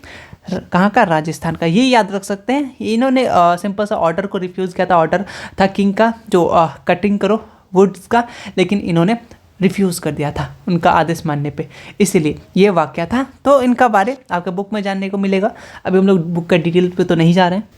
कहाँ का, राजस्थान का। ये याद रख सकते हैं। इन्होंने सिंपल सा ऑर्डर को रिफ्यूज़ किया था, ऑर्डर था किंग का जो कटिंग करो वुड्स का, लेकिन इन्होंने रिफ्यूज़ कर दिया था उनका आदेश मानने पे, इसीलिए ये वाक़या था। तो इनका बारे आपके बुक में जानने को मिलेगा। अभी हम लोग बुक का डिटेल पे तो नहीं जा रहे हैं,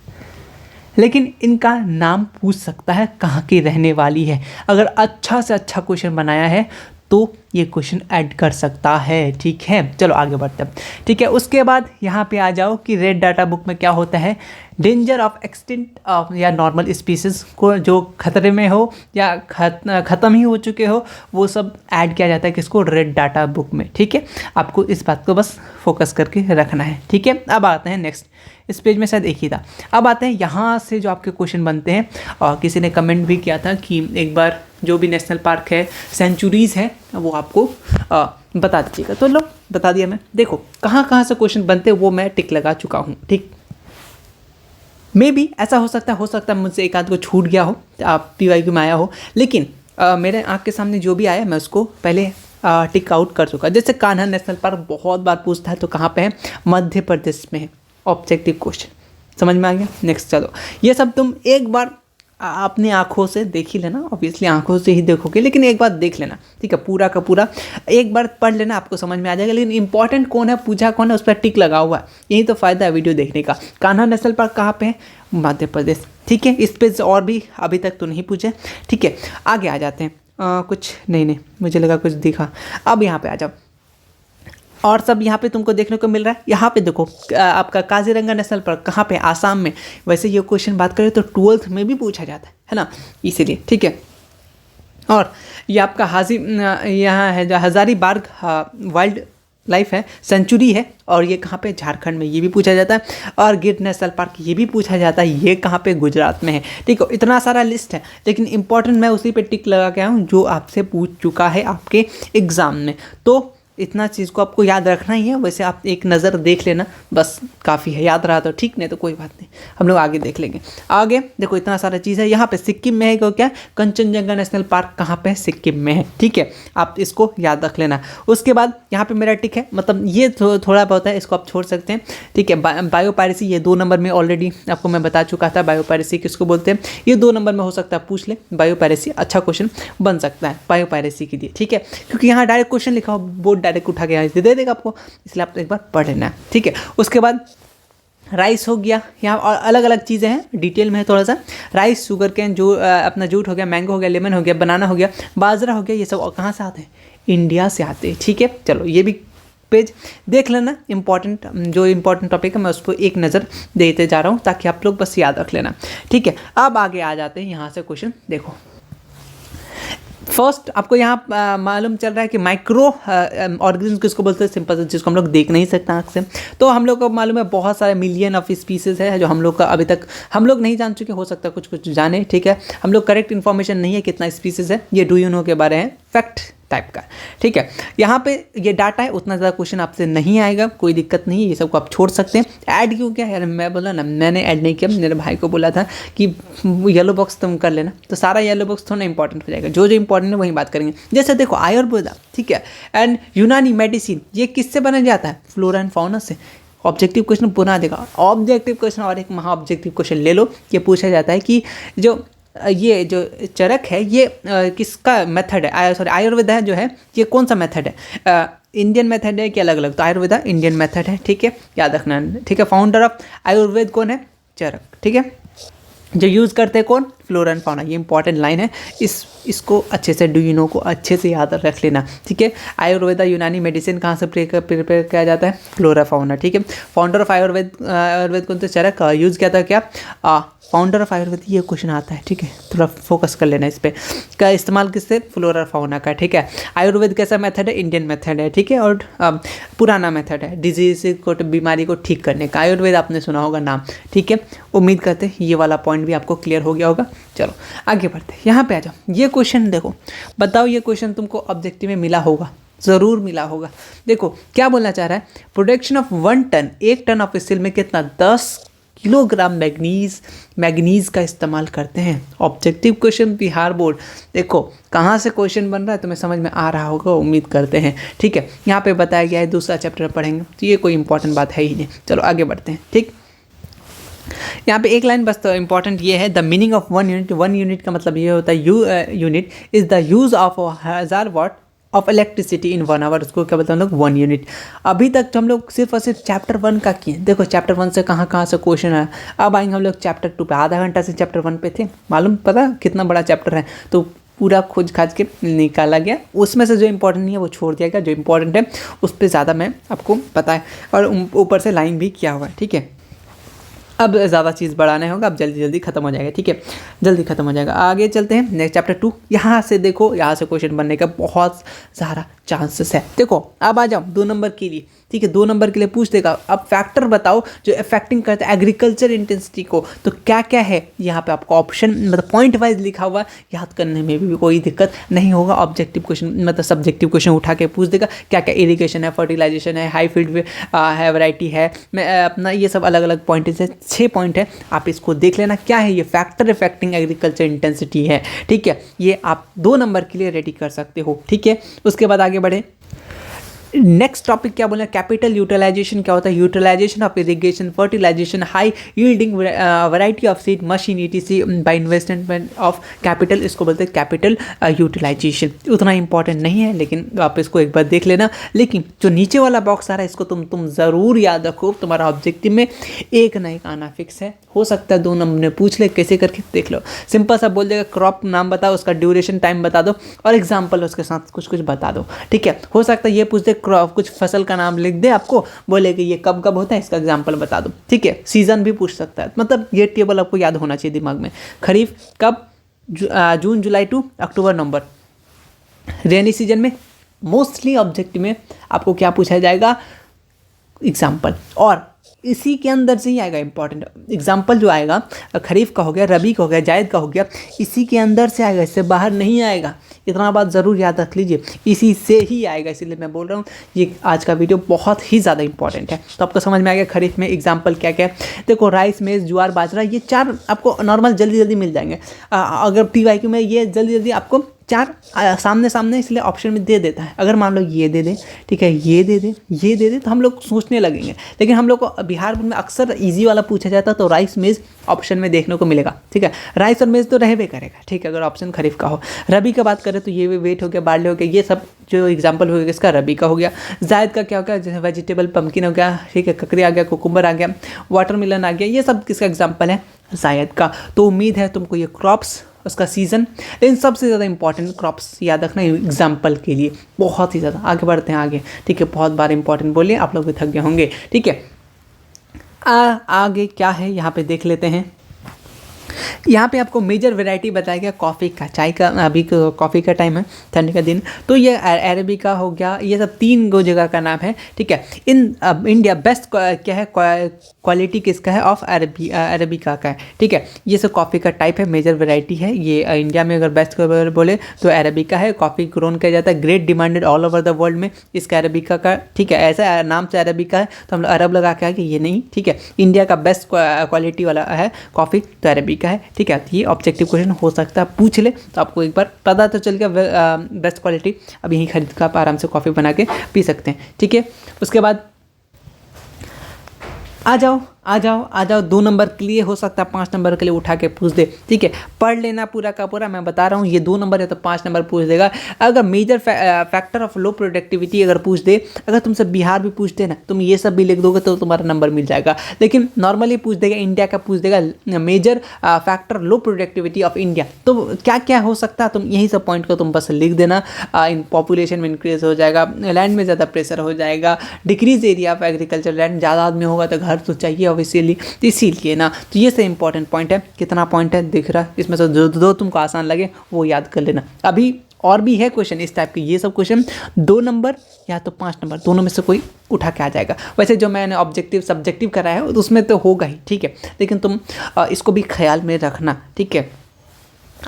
लेकिन इनका नाम पूछ सकता है, कहाँ की रहने वाली है। अगर अच्छा से अच्छा क्वेश्चन बनाया है तो ये क्वेश्चन ऐड कर सकता है, ठीक है। चलो आगे बढ़ते हैं, ठीक है। उसके बाद यहाँ पे आ जाओ कि रेड डाटा बुक में क्या होता है, डेंजर ऑफ एक्सटिंक्ट या नॉर्मल स्पीसीज को जो खतरे में हो या ख़त्म ही हो चुके हो, वो सब ऐड किया जाता है किसको, रेड डाटा बुक में, ठीक है। आपको इस बात को बस फोकस करके रखना है, ठीक है। अब आते हैं नेक्स्ट, इस पेज में शायद एक ही था। अब आते हैं यहाँ से जो आपके क्वेश्चन बनते हैं, और किसी ने कमेंट भी किया था कि एक बार जो भी नेशनल पार्क है, सेंचुरीज़ है, वो आपको बता दीजिएगा। तो लो बता दिया मैं। देखो कहाँ से क्वेश्चन बनते हैं वो मैं टिक लगा चुका हूँ, ठीक। मे बी ऐसा हो सकता है मुझसे एक आध को छूट गया हो, आप PYQ में आया हो, लेकिन मेरे आँख के सामने जो भी आया मैं उसको पहले टिक आउट कर चुका। जैसे कान्हा नेशनल पार्क बहुत बार पूछता है, तो कहाँ पे है? मध्य प्रदेश में है। ऑब्जेक्टिव क्वेश्चन समझ में आ गया। नेक्स्ट चलो, ये सब तुम एक बार अपनी आंखों से देख ही लेना। ऑब्वियसली आंखों से ही देखोगे, लेकिन एक बार देख लेना, ठीक है? पूरा का पूरा एक बार पढ़ लेना, आपको समझ में आ जाएगा। लेकिन इंपॉर्टेंट कौन है, पूछा कौन है, उस पर टिक लगा हुआ है। यही तो फ़ायदा है वीडियो देखने का। कान्हा नेशनल पार्क कहाँ पे है? मध्य प्रदेश, ठीक है? इस पे और भी अभी तक तो नहीं पूछे, ठीक है? आगे आ जाते हैं। कुछ नहीं, मुझे लगा कुछ दिखा। अब यहाँ पे आ जाओ, और सब यहाँ पे तुमको देखने को मिल रहा है। यहाँ पे देखो आपका काजीरंगा नेशनल पार्क कहाँ पे? आसाम में। वैसे ये क्वेश्चन बात करें तो 12th में भी पूछा जाता है ना, इसीलिए, ठीक है? और ये आपका यहाँ है जो हजारीबाग वाइल्ड लाइफ है सेंचुरी है, और ये कहाँ पे? झारखंड में। ये भी पूछा जाता है। और गिर नेशनल पार्क ये भी पूछा जाता है। ये कहाँ पे? गुजरात में है, ठीक है? इतना सारा लिस्ट है, लेकिन इंपॉर्टेंट मैं उसी पे टिक लगा के आया हूँ जो आपसे पूछ चुका है आपके एग्ज़ाम में। तो इतना चीज़ को आपको याद रखना ही है। वैसे आप एक नज़र देख लेना, बस काफ़ी है। याद रहा तो ठीक, नहीं तो कोई बात नहीं, हम लोग आगे देख लेंगे। आगे देखो, इतना सारा चीज़ है। यहाँ पे सिक्किम में है क्या? कंचनजंगा नेशनल पार्क कहाँ पे है? सिक्किम में है, ठीक है? आप इसको याद रख लेना। उसके बाद यहाँ पे मेरा टिक है, मतलब ये थोड़ा बहुत है, इसको आप छोड़ सकते हैं, ठीक है? बायोपायरेसी ये 2 नंबर में ऑलरेडी आपको मैं बता चुका था। बायोपायरेसी किसको बोलते हैं? ये 2 नंबर में हो सकता है, पूछ ले। बायोपायरेसी अच्छा क्वेश्चन बन सकता है बायोपायरेसी के लिए, ठीक है? क्योंकि यहाँ डायरेक्ट क्वेश्चन लिखा हो, बोर्ड डायरेक्ट उठा के यहाँ दे देगा आपको, इसलिए आप एक बार पढ़ लेना, ठीक है? उसके बाद राइस हो गया। यहाँ और अलग अलग चीज़ें हैं, डिटेल में है थोड़ा सा। राइस, शुगर कैन, जो अपना जूट हो गया, मैंगो हो गया, लेमन हो गया, बनाना हो गया, बाजरा हो गया, ये सब कहाँ से आते हैं? इंडिया से आते हैं, ठीक है? चलो ये भी पेज देख लेना। इंपॉर्टेंट जो इंपॉर्टेंट टॉपिक है मैं उस पर एक नज़र देते जा रहा हूँ, ताकि आप लोग बस याद रख लेना, ठीक है? अब आगे आ जाते हैं, यहाँ से क्वेश्चन देखो। फर्स्ट आपको यहाँ मालूम चल रहा है कि माइक्रो ऑर्गेनिज्म किसको बोलते हैं? सिंपल से, जिसको हम लोग देख नहीं सकते आँख से। तो हम लोग को मालूम है बहुत सारे मिलियन ऑफ स्पीसीज है जो हम लोग का अभी तक हम लोग नहीं जान चुके। हो सकता है कुछ कुछ जाने, ठीक है? हम लोग करेक्ट इन्फॉर्मेशन नहीं है कितना स्पीसीज है, ये डू यू नो के बारे में फैक्ट टाइप का, ठीक है? यहाँ पे ये डाटा है, उतना ज़्यादा क्वेश्चन आपसे नहीं आएगा, कोई दिक्कत नहीं है, ये सब को आप छोड़ सकते हैं। ऐड क्यों किया यार? मैं बोला ना, मैंने ऐड नहीं किया, मेरे भाई को बोला था कि येलो बॉक्स तुम कर लेना, तो सारा येलो बॉक्स थोड़ा इंपॉर्टेंट हो जाएगा। जो इंपॉर्टेंट है वही बात करेंगे। जैसे देखो आयुर्वेदा, ठीक है, एंड यूनानी मेडिसिन, ये किससे बना जाता है? फ्लोरा एंड फाउना से। ऑब्जेक्टिव क्वेश्चन पुनः देगा, ऑब्जेक्टिव क्वेश्चन और एक महा ऑब्जेक्टिव क्वेश्चन ले लो। ये पूछा जाता है कि ये जो चरक है ये किसका मेथड है? सॉरी, आयुर्वेदा जो है ये कौन सा मेथड है? इंडियन मेथड है कि अलग अलग? तो आयुर्वेदा इंडियन मेथड है, ठीक है? याद रखना, ठीक है? फाउंडर ऑफ आयुर्वेद कौन है? चरक, ठीक है? जो यूज़ करते हैं कौन? Flora and fauna. ये इंपॉर्टेंट लाइन है, इसको अच्छे से डू यू नो को अच्छे से याद रख लेना, ठीक है? आयुर्वेदा यूनानी मेडिसिन कहाँ से प्रिपेयर किया जाता है? फ्लोरा फाउना, ठीक है? फाउंडर ऑफ आयुर्वेद कौन थे? चरक। यूज़ किया था क्या? फाउंडर ऑफ आयुर्वेद, ये क्वेश्चन आता है, ठीक है? थोड़ा फोकस कर लेना इस पर। का इस्तेमाल किससे? फ्लोरा फाउना का, ठीक है? आयुर्वेद कैसा मेथड है? इंडियन मेथड है, ठीक है? और पुराना मेथड है डिजीज को, बीमारी को ठीक करने का। आयुर्वेद आपने सुना होगा नाम, ठीक है? उम्मीद करते हैं ये वाला पॉइंट भी आपको क्लियर हो गया होगा। चलो आगे बढ़ते हैं, यहाँ पे आ जाओ। ये क्वेश्चन देखो, बताओ ये क्वेश्चन तुमको ऑब्जेक्टिव में मिला होगा, ज़रूर मिला होगा। देखो क्या बोलना चाह रहा है? Production of 1 ton, 1 ton of steel में कितना? 10 किलोग्राम मैग्नीज का इस्तेमाल करते हैं। Objective question, Bihar board. देखो कहाँ से क्वेश्चन बन रहा है तुम्हें समझ में आ रहा होगा, उम्मीद करते हैं, ठीक है? यहाँ पे बताया गया है, दूसरा चैप्टर पढ़ेंगे तो ये कोई इंपॉर्टेंट बात है ही नहीं। चलो आगे बढ़ते हैं, ठीक? यहाँ पे एक लाइन बस तो इंपॉर्टेंट ये है, the meaning of 1 unit. 1 unit का मतलब ये होता है unit is the use of 1000 watt of electricity in 1 hour. उसको क्या बोलते हैं हम लोग? 1 यूनिट। अभी तक तो हम लोग सिर्फ और सिर्फ चैप्टर 1 का किए। देखो चैप्टर 1 से कहाँ कहाँ से क्वेश्चन आया। अब आएंगे हम लोग चैप्टर 2 पे। आधा घंटा से चैप्टर 1 पे थे, मालूम पता कितना बड़ा चैप्टर है, तो पूरा खोज खाज के निकाला गया। उसमें से जो इंपॉर्टेंट नहीं है वो छोड़ दिया गया, जो इंपॉर्टेंट है उस पर ज़्यादा मैं आपको पता है, और ऊपर से लाइन भी किया हुआ है, ठीक है? अब ज़्यादा चीज़ बढ़ाने होगा, अब जल्दी खत्म हो जाएगा, ठीक है? जल्दी खत्म हो जाएगा। आगे चलते हैं नेक्स्ट चैप्टर 2। यहाँ से देखो, यहाँ से क्वेश्चन बनने का बहुत सारा चांसेस है। देखो अब आ जाओ 2 नंबर के लिए, ठीक है, 2 नंबर के लिए पूछ देगा। अब फैक्टर बताओ जो अफेक्टिंग करता है एग्रीकल्चर इंटेंसिटी को, तो क्या क्या है यहाँ पे आपको ऑप्शन मतलब पॉइंट वाइज लिखा हुआ, याद करने में भी कोई दिक्कत नहीं होगा। ऑब्जेक्टिव क्वेश्चन मतलब सब्जेक्टिव क्वेश्चन उठा के पूछ देगा क्या क्या इरिगेशन है, फर्टिलाइजेशन है, हाई फील्ड है, वैरायटी है, मैं अपना ये सब अलग अलग पॉइंट है, 6 पॉइंट है, आप इसको देख लेना क्या है ये फैक्टर अफेक्टिंग एग्रीकल्चर इंटेंसिटी है। ठीक है, ये आप 2 नंबर के लिए रेडी कर सकते हो। ठीक है, उसके बाद आगे बढ़े। नेक्स्ट टॉपिक क्या बोला, कैपिटल यूटिलाइजेशन क्या होता है, utilisation of irrigation, fertilisation, high yielding variety of seed, machine ETC by investment of capital, इसको बोलते हैं कैपिटल यूटिलाइजेशन। उतना इंपॉर्टेंट नहीं है लेकिन आप इसको एक बार देख लेना। लेकिन जो नीचे वाला बॉक्स आ रहा है इसको तुम ज़रूर याद रखो, तुम्हारा ऑब्जेक्टिव में एक ना एक आना फिक्स है। हो सकता है 2 नंबर में पूछ ले, कैसे करके देख लो। सिंपल सा बोल देगा क्रॉप नाम बताओ, उसका ड्यूरेशन टाइम बता दो और एग्जाम्पल उसके साथ कुछ कुछ बता दो। ठीक है, हो सकता है ये पूछ दे कुछ फसल का नाम लिख दे, आपको बोले कि ये कब कब होता है, इसका एग्जाम्पल बता दो। ठीक है, सीजन भी पूछ सकता है, मतलब ये टेबल आपको याद होना चाहिए दिमाग में। खरीफ कब, जून जुलाई टू अक्टूबर नवंबर। रेनी सीजन में मोस्टली ऑब्जेक्टिव में आपको क्या पूछा जाएगा, एग्जाम्पल, और इसी के अंदर से ही आएगा इंपॉर्टेंट एग्जाम्पल जो आएगा, खरीफ का हो गया, रबी का हो गया, जायद का हो गया, इसी के अंदर से आएगा, इससे बाहर नहीं आएगा। इतना बात ज़रूर याद रख लीजिए, इसी से ही आएगा, इसीलिए मैं बोल रहा हूँ ये आज का वीडियो बहुत ही ज़्यादा इंपॉर्टेंट है। तो आपको समझ में आ गया खरीफ में एग्जाम्पल क्या क्या है। देखो राइस, मेज, ज्वार, बाजरा, ये 4 आपको नॉर्मल जल्दी जल्दी मिल जाएंगे। अगर PYQ में ये जल्दी जल्दी आपको 4 सामने सामने इसलिए ऑप्शन में दे देता है। अगर मान लो ये दे दे, ठीक है, ये दे दे, ये दे दे, तो हम लोग सोचने लगेंगे। लेकिन हम लोग को बिहार में अक्सर इजी वाला पूछा जाता है, तो राइस मेज ऑप्शन में देखने को मिलेगा। ठीक है, राइस और मेज तो रहबे करेगा। ठीक है, अगर ऑप्शन खरीफ का हो। रबी का बात करें तो ये वेट हो गया, बार्ले हो गया, ये सब जो एग्जाम्पल हो गया इसका रबी का हो गया। जायद का क्या हो गया, जैसे वेजिटेबल पम्पकिन हो गया, ठीक है, ककड़ी आ गया, कुकुम्बर आ गया, वाटरमेलन आ गया, ये सब किसका एग्जाम्पल है, जायद का। तो उम्मीद है तुमको ये क्रॉप्स, उसका सीज़न, लेकिन सबसे ज़्यादा इंपॉर्टेंट क्रॉप्स याद रखना एग्जाम्पल के लिए, बहुत ही ज़्यादा। आगे बढ़ते हैं आगे। ठीक है, बहुत बार इंपॉर्टेंट बोलिए, आप लोग भी थक गए होंगे। ठीक है, आगे क्या है यहाँ पे देख लेते हैं। यहाँ पे आपको मेजर वैरायटी बताया गया कॉफ़ी का, चाय का, अभी कॉफ़ी का टाइम है, ठंड का दिन, तो ये अरेबिका हो गया, ये सब 3 गो जगह का नाम है। ठीक है, इन इंडिया बेस्ट क्या है, क्वालिटी किसका है, ऑफ अरेबिका का है। ठीक है, ये सब कॉफ़ी का टाइप है, मेजर वैरायटी है ये। इंडिया में अगर बेस्ट बोले तो अरेबिका है, कॉफ़ी ग्रोन किया जाता है, great demanded all over the world में इसका अरेबिका का। ठीक है, ऐसा नाम से अरेबिका है तो हम लोग अरब लगा के आगे ये नहीं। ठीक है, इंडिया का बेस्ट क्वालिटी वाला है कॉफ़ी तो अरेबिका है। ठीक है, ये ऑब्जेक्टिव क्वेश्चन हो सकता है पूछ ले, तो आपको एक बार पता तो चल गया बेस्ट क्वालिटी। अब यहीं खरीद कर आप आराम से कॉफ़ी बना के पी सकते हैं। ठीक है, उसके बाद आ जाओ 2 नंबर के लिए हो सकता है 5 नंबर के लिए उठा के पूछ दे। ठीक है, पढ़ लेना पूरा का पूरा, मैं बता रहा हूँ ये 2 नंबर है तो 5 नंबर पूछ देगा। अगर major factor of low productivity अगर पूछ दे, अगर तुमसे बिहार भी पूछ दे ना, तुम ये सब भी लिख दोगे तो तुम्हारा नंबर मिल जाएगा। लेकिन नॉर्मली पूछ देगा, इंडिया का पूछ देगा, major factor low productivity of India, तो क्या क्या हो सकता है तुम यही सब पॉइंट को तुम बस लिख देना। इन पॉपुलेशन में इंक्रीज हो जाएगा, लैंड में ज़्यादा प्रेशर हो जाएगा, decrease area of agriculture land, ज़्यादा आदमी होगा तो घर तो चाहिए ऑब्वियसली, तो इसीलिए ना। तो ये से इंपॉर्टेंट पॉइंट है। कितना पॉइंट है दिख रहा है, इसमें से जो तुमको आसान लगे वो याद कर लेना। अभी और भी है क्वेश्चन इस टाइप के, ये सब क्वेश्चन 2 नंबर या तो 5 नंबर दोनों में से कोई उठा के आ जाएगा। वैसे जो मैंने ऑब्जेक्टिव सब्जेक्टिव कराया है उसमें तो होगा ही। ठीक है, लेकिन तुम इसको भी ख्याल में रखना। ठीक है,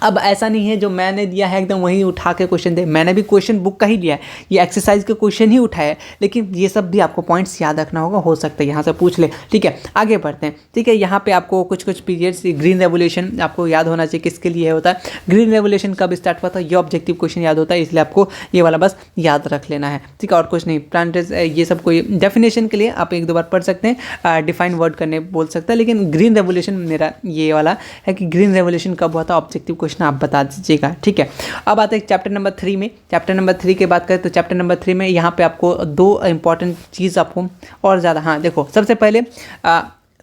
अब ऐसा नहीं है जो मैंने दिया है एकदम वही उठा के क्वेश्चन दे, मैंने भी क्वेश्चन बुक का ही दिया है, ये एक्सरसाइज के क्वेश्चन ही उठाया है, लेकिन ये सब भी आपको पॉइंट्स याद रखना होगा, हो सकता है यहाँ से पूछ ले। ठीक है, आगे बढ़ते हैं। ठीक है, यहाँ पे आपको कुछ कुछ पीरियड्स, ग्रीन रेवोल्यूशन आपको याद होना चाहिए किसके लिए होता है, ग्रीन रेवोल्यूशन कब स्टार्ट हुआ था, ये ऑब्जेक्टिव क्वेश्चन याद होता है, इसलिए आपको ये वाला बस याद रख लेना है। ठीक है, और कुछ नहीं। प्लांटेज ये सब कोई डेफिनेशन के लिए आप 1-2 बार पढ़ सकते हैं, डिफाइन वर्ड करने बोल सकते हैं, लेकिन ग्रीन रेवोल्यूशन मेरा ये वाला है कि ग्रीन रेवोल्यूशन कब हुआ था, ऑब्जेक्टिव क्वेश्चन आप बता दीजिए। ठीक है, अब आते हैं चैप्टर नंबर 3 में। चैप्टर नंबर 3 की बात करें तो चैप्टर नंबर 3 में यहाँ पे आपको 2 इंपॉर्टेंट चीज़ आपको और ज़्यादा, हाँ देखो, सबसे पहले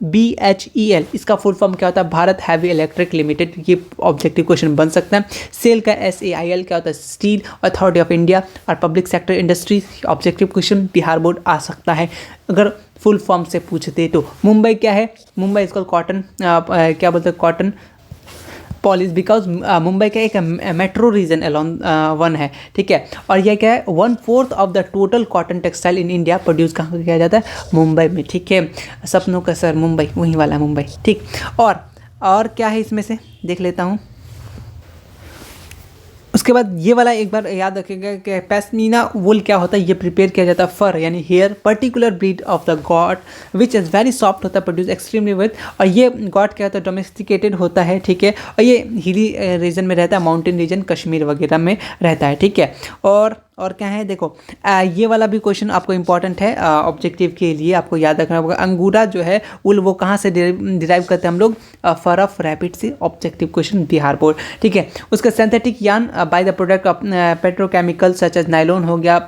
BHEL इसका फुल फॉर्म क्या होता है, भारत हैवी इलेक्ट्रिक लिमिटेड, ये ऑब्जेक्टिव क्वेश्चन बन सकता है। सेल का SAIL क्या होता है, स्टील अथॉरिटी ऑफ इंडिया और public sector industries, objective question Bihar board आ सकता है अगर फुल फॉर्म से पूछते तो। मुंबई क्या है, मुंबई इसको कॉटन क्या बोलते हैं, कॉटन पॉलिस बिकॉज मुंबई का एक मेट्रो रीजन अलॉन्ग वन है, ठीक है। और यह क्या है, 1/4 of the total cotton textile in India produce कहाँ किया जाता है, मुंबई में, ठीक है। सपनों का शहर मुंबई, वहीं वाला मुंबई, ठीक। और क्या है इसमें से देख लेता हूँ। उसके बाद ये वाला एक बार याद रखिएगा कि पैस्मीना वुल क्या होता है, ये प्रिपेयर किया जाता है फर यानी hair particular breed of the goat which is very soft होता है, प्रोड्यूस एक्सट्रीमली वेल। और ये गॉट क्या होता है, डोमेस्टिकेटेड होता है, ठीक है। और ये हिली रीजन में रहता है, माउंटेन रीजन कश्मीर वगैरह में रहता है, ठीक है। और क्या है देखो, ये वाला भी क्वेश्चन आपको इंपॉर्टेंट है ऑब्जेक्टिव के लिए, आपको याद रखना होगा। अंगूरा जो है उल वो कहाँ से डिराइव करते हैं हम लोग, फर ऑफ रैबिट से, ऑब्जेक्टिव क्वेश्चन बिहार बोर्ड, ठीक है। उसका synthetic yarn by the product of petrochemical such as nylon हो गया,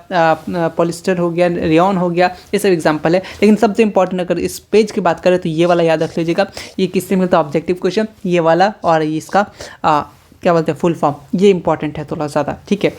पॉलिस्टर हो गया, रेयॉन हो गया, ये सब एग्जाम्पल है। लेकिन सबसे इंपॉर्टेंट अगर इस पेज की बात करें तो ये वाला याद रख लीजिएगा, ये किससे मिलता है ऑब्जेक्टिव क्वेश्चन, ये वाला। और इसका क्या बोलते हैं फुल फॉर्म, ये इंपॉर्टेंट है थोड़ा ज़्यादा, ठीक है।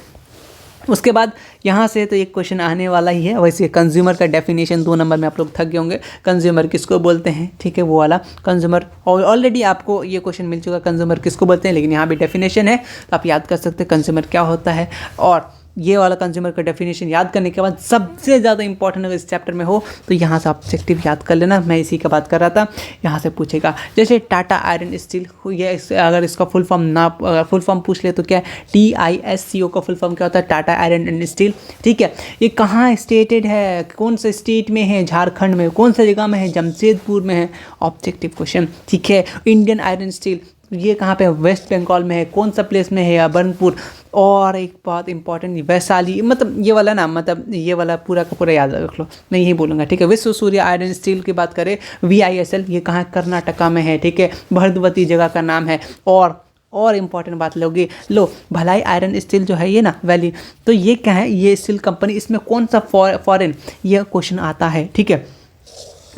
उसके बाद यहाँ से तो एक क्वेश्चन आने वाला ही है। वैसे कंज्यूमर का डेफिनेशन 2 नंबर में आप लोग थक गए होंगे, कंज्यूमर किसको बोलते हैं, ठीक है, वो वाला कंज्यूमर। और ऑलरेडी आपको ये क्वेश्चन मिल चुका कंज्यूमर किसको बोलते हैं, लेकिन यहाँ भी डेफिनेशन है तो आप याद कर सकते हैं कंज्यूमर क्या होता है। और ये वाला कंज्यूमर का डेफिनेशन याद करने के बाद सबसे ज़्यादा इंपॉर्टेंट अगर इस चैप्टर में हो तो यहाँ से ऑब्जेक्टिव याद कर लेना, मैं इसी का बात कर रहा था। यहाँ से पूछेगा जैसे टाटा आयरन स्टील, ये अगर इसका फुल फॉर्म पूछ ले तो क्या है, TISCO का फुल फॉर्म क्या होता है, टाटा आयरन एंड स्टील, ठीक है। ये कहाँ स्टेटेड है, कौन से स्टेट में है, झारखंड में, कौन सा जगह में है, जमशेदपुर में है, ऑब्जेक्टिव क्वेश्चन, ठीक है। इंडियन आयरन स्टील ये कहाँ पे, वेस्ट बंगाल में है, कौन सा प्लेस में है, या बर्नपुर। और एक बहुत इंपॉर्टेंट वैशाली, मतलब ये वाला ना, मतलब ये वाला पूरा का पूरा याद रख लो, मैं यही बोलूँगा, ठीक है। विश्व सूर्य आयरन स्टील की बात करें, VISL, ये कहाँ, कर्नाटका में है, ठीक है, भरद्वती जगह का नाम है। और इंपॉर्टेंट बात लोगे, लो भलाई आयरन स्टील जो है ये ना वैली, तो ये क्या है, ये स्टील कंपनी, इसमें कौन सा फॉरेन, ये क्वेश्चन आता है, ठीक है।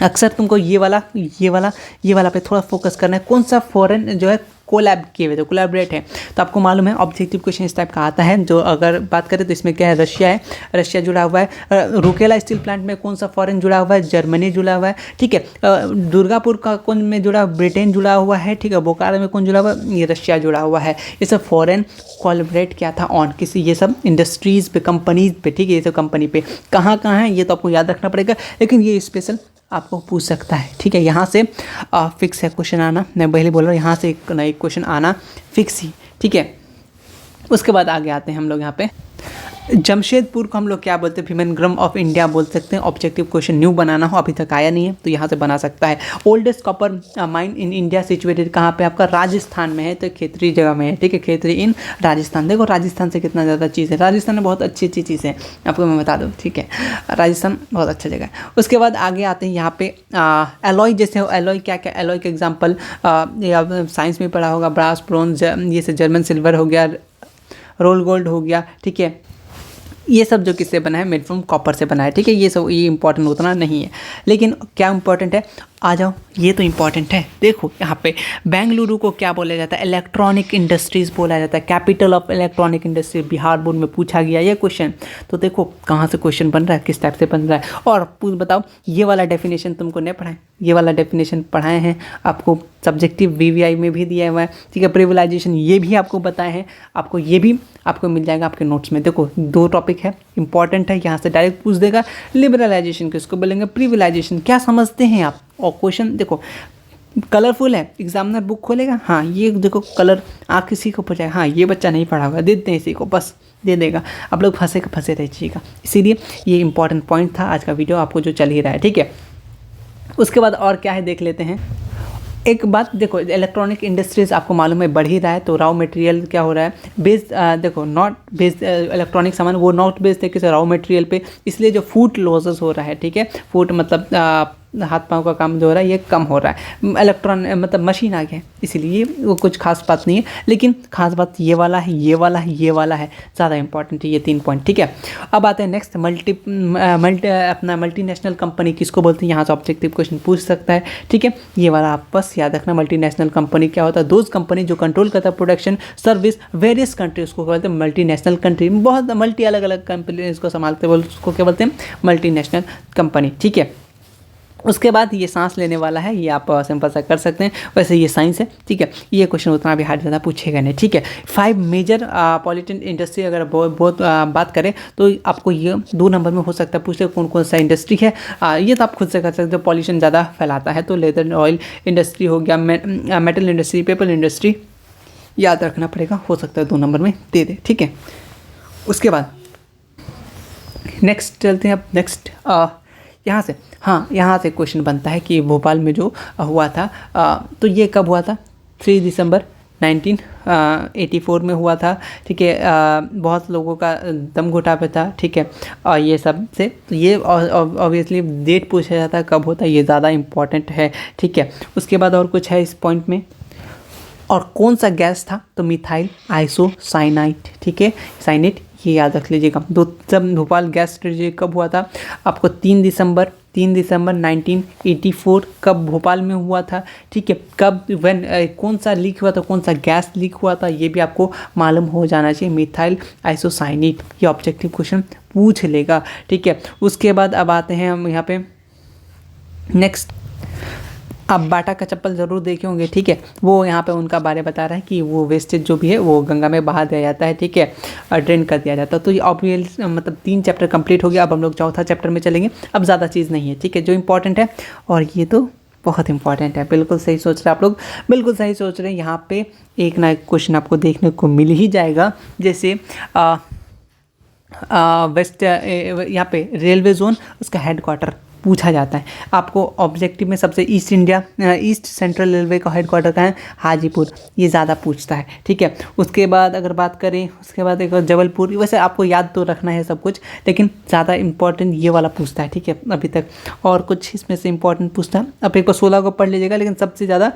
अक्सर तुमको ये वाला पे थोड़ा फोकस करना है, कौन सा फॉरेन जो है कोलैब किए हुए, तो कोलैबोरेट है, तो आपको मालूम है ऑब्जेक्टिव क्वेश्चन इस टाइप का आता है। जो अगर बात करें तो इसमें क्या है, रशिया है, रशिया जुड़ा हुआ है। रुकेला स्टील प्लांट में कौन सा फॉरेन जुड़ा हुआ है, जर्मनी जुड़ा हुआ है, ठीक है। दुर्गापुर का कौन में जुड़ा, ब्रिटेन जुड़ा हुआ है, ठीक है। बोकारो में कौन जुड़ा हुआ है, ये रशिया जुड़ा हुआ है। ये सब फॉरेन कोलैबोरेट किया था ऑन किसी, ये सब इंडस्ट्रीज़ पे, कंपनीज पे, ठीक है। ये सब कंपनी पे कहाँ है ये तो आपको याद रखना पड़ेगा, लेकिन ये स्पेशल आपको पूछ सकता है, ठीक है। यहाँ से फिक्स है क्वेश्चन आना, मैं पहले बोल रहा हूँ, यहाँ से एक नई क्वेश्चन आना फिक्स ही, ठीक है। उसके बाद आगे आते हैं हम लोग यहाँ पे, जमशेदपुर को हम लोग क्या बोलते हैं, भीमनग्रम ऑफ इंडिया बोल सकते हैं। ऑब्जेक्टिव क्वेश्चन न्यू बनाना हो, अभी तक आया नहीं है तो यहाँ से बना सकता है। Oldest copper mine in India situated कहाँ पे, आपका राजस्थान में है, तो खेतरी जगह में है, ठीक है, खेतरी इन राजस्थान। देखो राजस्थान से कितना ज़्यादा चीज़ है, राजस्थान में बहुत अच्छी अच्छी चीज़ें हैं, आपको मैं बता दूँ, ठीक है। राजस्थान बहुत अच्छा जगह है। उसके बाद आगे आते हैं यहाँ पे एलॉय, जैसे एलॉय क्या क्या, एलॉय के एग्जाम्पल साइंस में पढ़ा होगा, ब्रास, ब्रोंज, ये से जर्मन सिल्वर हो गया, रोल गोल्ड हो गया, ठीक है। ये सब जो किससे बना है, मेड फ्रॉम कॉपर से बना है, ठीक है। ये सब ये इंपॉर्टेंट उतना नहीं है, लेकिन क्या इंपॉर्टेंट है, आ जाओ, ये तो इंपॉर्टेंट है। देखो यहाँ पे बेंगलुरु को क्या बोला जाता है, इलेक्ट्रॉनिक इंडस्ट्रीज़ बोला जाता है, capital of electronic industry, Bihar board में पूछा गया ये क्वेश्चन। तो देखो कहाँ से क्वेश्चन बन रहा है, किस टाइप से बन रहा है। और बताओ, ये वाला डेफिनेशन तुमको नहीं पढ़ाए, ये वाला डेफिनेशन पढ़ाए हैं आपको, सब्जेक्टिव VVI में भी दिया हुआ है, ठीक है। प्रिविलाइजेशन ये भी आपको बताए हैं, आपको ये भी आपको मिल जाएगा आपके नोट्स में। देखो 2 टॉपिक है, इंपॉर्टेंट है, यहाँ से डायरेक्ट पूछ देगा। लिबरलाइजेशन किसको बोलेंगे, प्रिविलाइजेशन क्या समझते हैं आप। और क्वेश्चन देखो कलरफुल है, एग्जामिनर बुक खोलेगा, हाँ ये देखो कलर, आँख किसी को पड़ हाँ ये बच्चा नहीं पढ़ा होगा, दे देते हैं इसी को, बस दे देगा, आप लोग फंसे रहिएगा। इसीलिए ये इंपॉर्टेंट पॉइंट था आज का वीडियो, आपको जो चल ही रहा है, ठीक है। उसके बाद और क्या है देख लेते हैं। एक बात देखो, इलेक्ट्रॉनिक इंडस्ट्रीज आपको मालूम है बढ़ ही रहा है, तो रॉ मटेरियल क्या हो रहा है, बेस्ड देखो नॉट बेस्ड, इलेक्ट्रॉनिक सामान वो नॉट बेस्ड है किसी रॉ मटेरियल पे, इसलिए जो फूड लॉसेस हो रहा है, ठीक है। फूड मतलब हाथ पाँव का काम जो हो रहा है ये कम हो रहा है, इलेक्ट्रॉन मतलब मशीन आ गया, इसीलिए वो कुछ खास बात नहीं है। लेकिन खास बात ये वाला है, ये वाला है, ये वाला है, ज़्यादा इंपॉर्टेंट है ये 3 पॉइंट, ठीक है। अब आते हैं नेक्स्ट, मल्टीनेशनल कंपनी किसको बोलते हैं, यहाँ से ऑब्जेक्टिव क्वेश्चन पूछ सकता है, ठीक है। ये वाला आप बस याद रखना, मल्टीनेशनल कंपनी क्या होता है, दोज कंपनी जो कंट्रोल करता है प्रोडक्शन सर्विस वेरियस कंट्रीज को बोलते हैं मल्टीनेशनल कंट्री, बहुत मल्टी अलग अलग कंपनी इसको संभालते हैं, उसको क्या बोलते हैं, मल्टीनेशनल कंपनी, ठीक है। उसके बाद ये सांस लेने वाला है, ये आप सिंपल सा कर सकते हैं। वैसे ये साइंस है, ठीक है। ये क्वेश्चन उतना भी हार्ड ज़्यादा पूछेगा नहीं, ठीक है। 5 मेजर पॉलिटिन इंडस्ट्री अगर बहुत बात करें तो आपको ये 2 नंबर में हो सकता है पूछ ले कौन कौन सा इंडस्ट्री है। ये तो आप खुद से कर सकते हो, पॉल्यूशन ज़्यादा फैलाता है तो लेदर ऑयल इंडस्ट्री हो गया, मेटल इंडस्ट्री, पेपर इंडस्ट्री, याद रखना पड़ेगा, हो सकता है 2 नंबर में दे दे, ठीक है। उसके बाद नेक्स्ट चलते हैं अब नेक्स्ट यहाँ से। हाँ, यहाँ से क्वेश्चन बनता है कि भोपाल में जो हुआ था तो ये कब हुआ था? 3 दिसंबर 1984 में हुआ था, ठीक है। बहुत लोगों का दम घुटा पे था, ठीक है। और ये सब से तो ये ऑब्वियसली डेट पूछा जाता है कब होता है, ये ज़्यादा इम्पॉर्टेंट है, ठीक है। उसके बाद और कुछ है इस पॉइंट में, और कौन सा गैस था? तो मिथाइल आइसोसाइनाइट, ठीक है, साइनेट, ये याद रख लीजिएगा। जब भोपाल गैस ट्रेजेडी कब हुआ था? आपको 3 दिसंबर 1984 कब भोपाल में हुआ था, ठीक है। कब कौन सा लीक हुआ था, कौन सा गैस लीक हुआ था, ये भी आपको मालूम हो जाना चाहिए। मिथाइल आइसोसाइनेट, ये ऑब्जेक्टिव क्वेश्चन पूछ लेगा, ठीक है। उसके बाद अब आते हैं हम यहाँ पे नेक्स्ट। आप बाटा का चप्पल ज़रूर देखे होंगे, ठीक है। वो यहाँ पे उनका बारे बता रहा है कि वो वेस्टेज जो भी है वो गंगा में बहा दिया जाता है, ठीक है, ड्रेन कर दिया जाता है। तो ये ऑब्वियस मतलब 3 चैप्टर कंप्लीट हो गया। अब हम लोग चौथा चैप्टर में चलेंगे। अब ज़्यादा चीज़ नहीं है, ठीक है, जो इंपॉर्टेंट है, और ये तो बहुत इंपॉर्टेंट है। बिल्कुल सही सोच रहे हैं आप लोग, बिल्कुल सही सोच रहे हैं। यहाँ पे एक ना एक क्वेश्चन आपको देखने को मिल ही जाएगा। जैसे वेस्ट यहाँ पे रेलवे जोन, उसका हेडक्वार्टर पूछा जाता है आपको ऑब्जेक्टिव में। सबसे ईस्ट सेंट्रल रेलवे का हेडक्वार्टर का है हाजीपुर, ये ज़्यादा पूछता है, ठीक है। उसके बाद अगर बात करें, उसके बाद एक जबलपुर, वैसे आपको याद तो रखना है सब कुछ, लेकिन ज़्यादा इंपॉर्टेंट ये वाला पूछता है, ठीक है, अभी तक। और कुछ इसमें से इंपॉर्टेंट पूछता है, अब एक बार 16 को पढ़ लीजिएगा, लेकिन सबसे ज़्यादा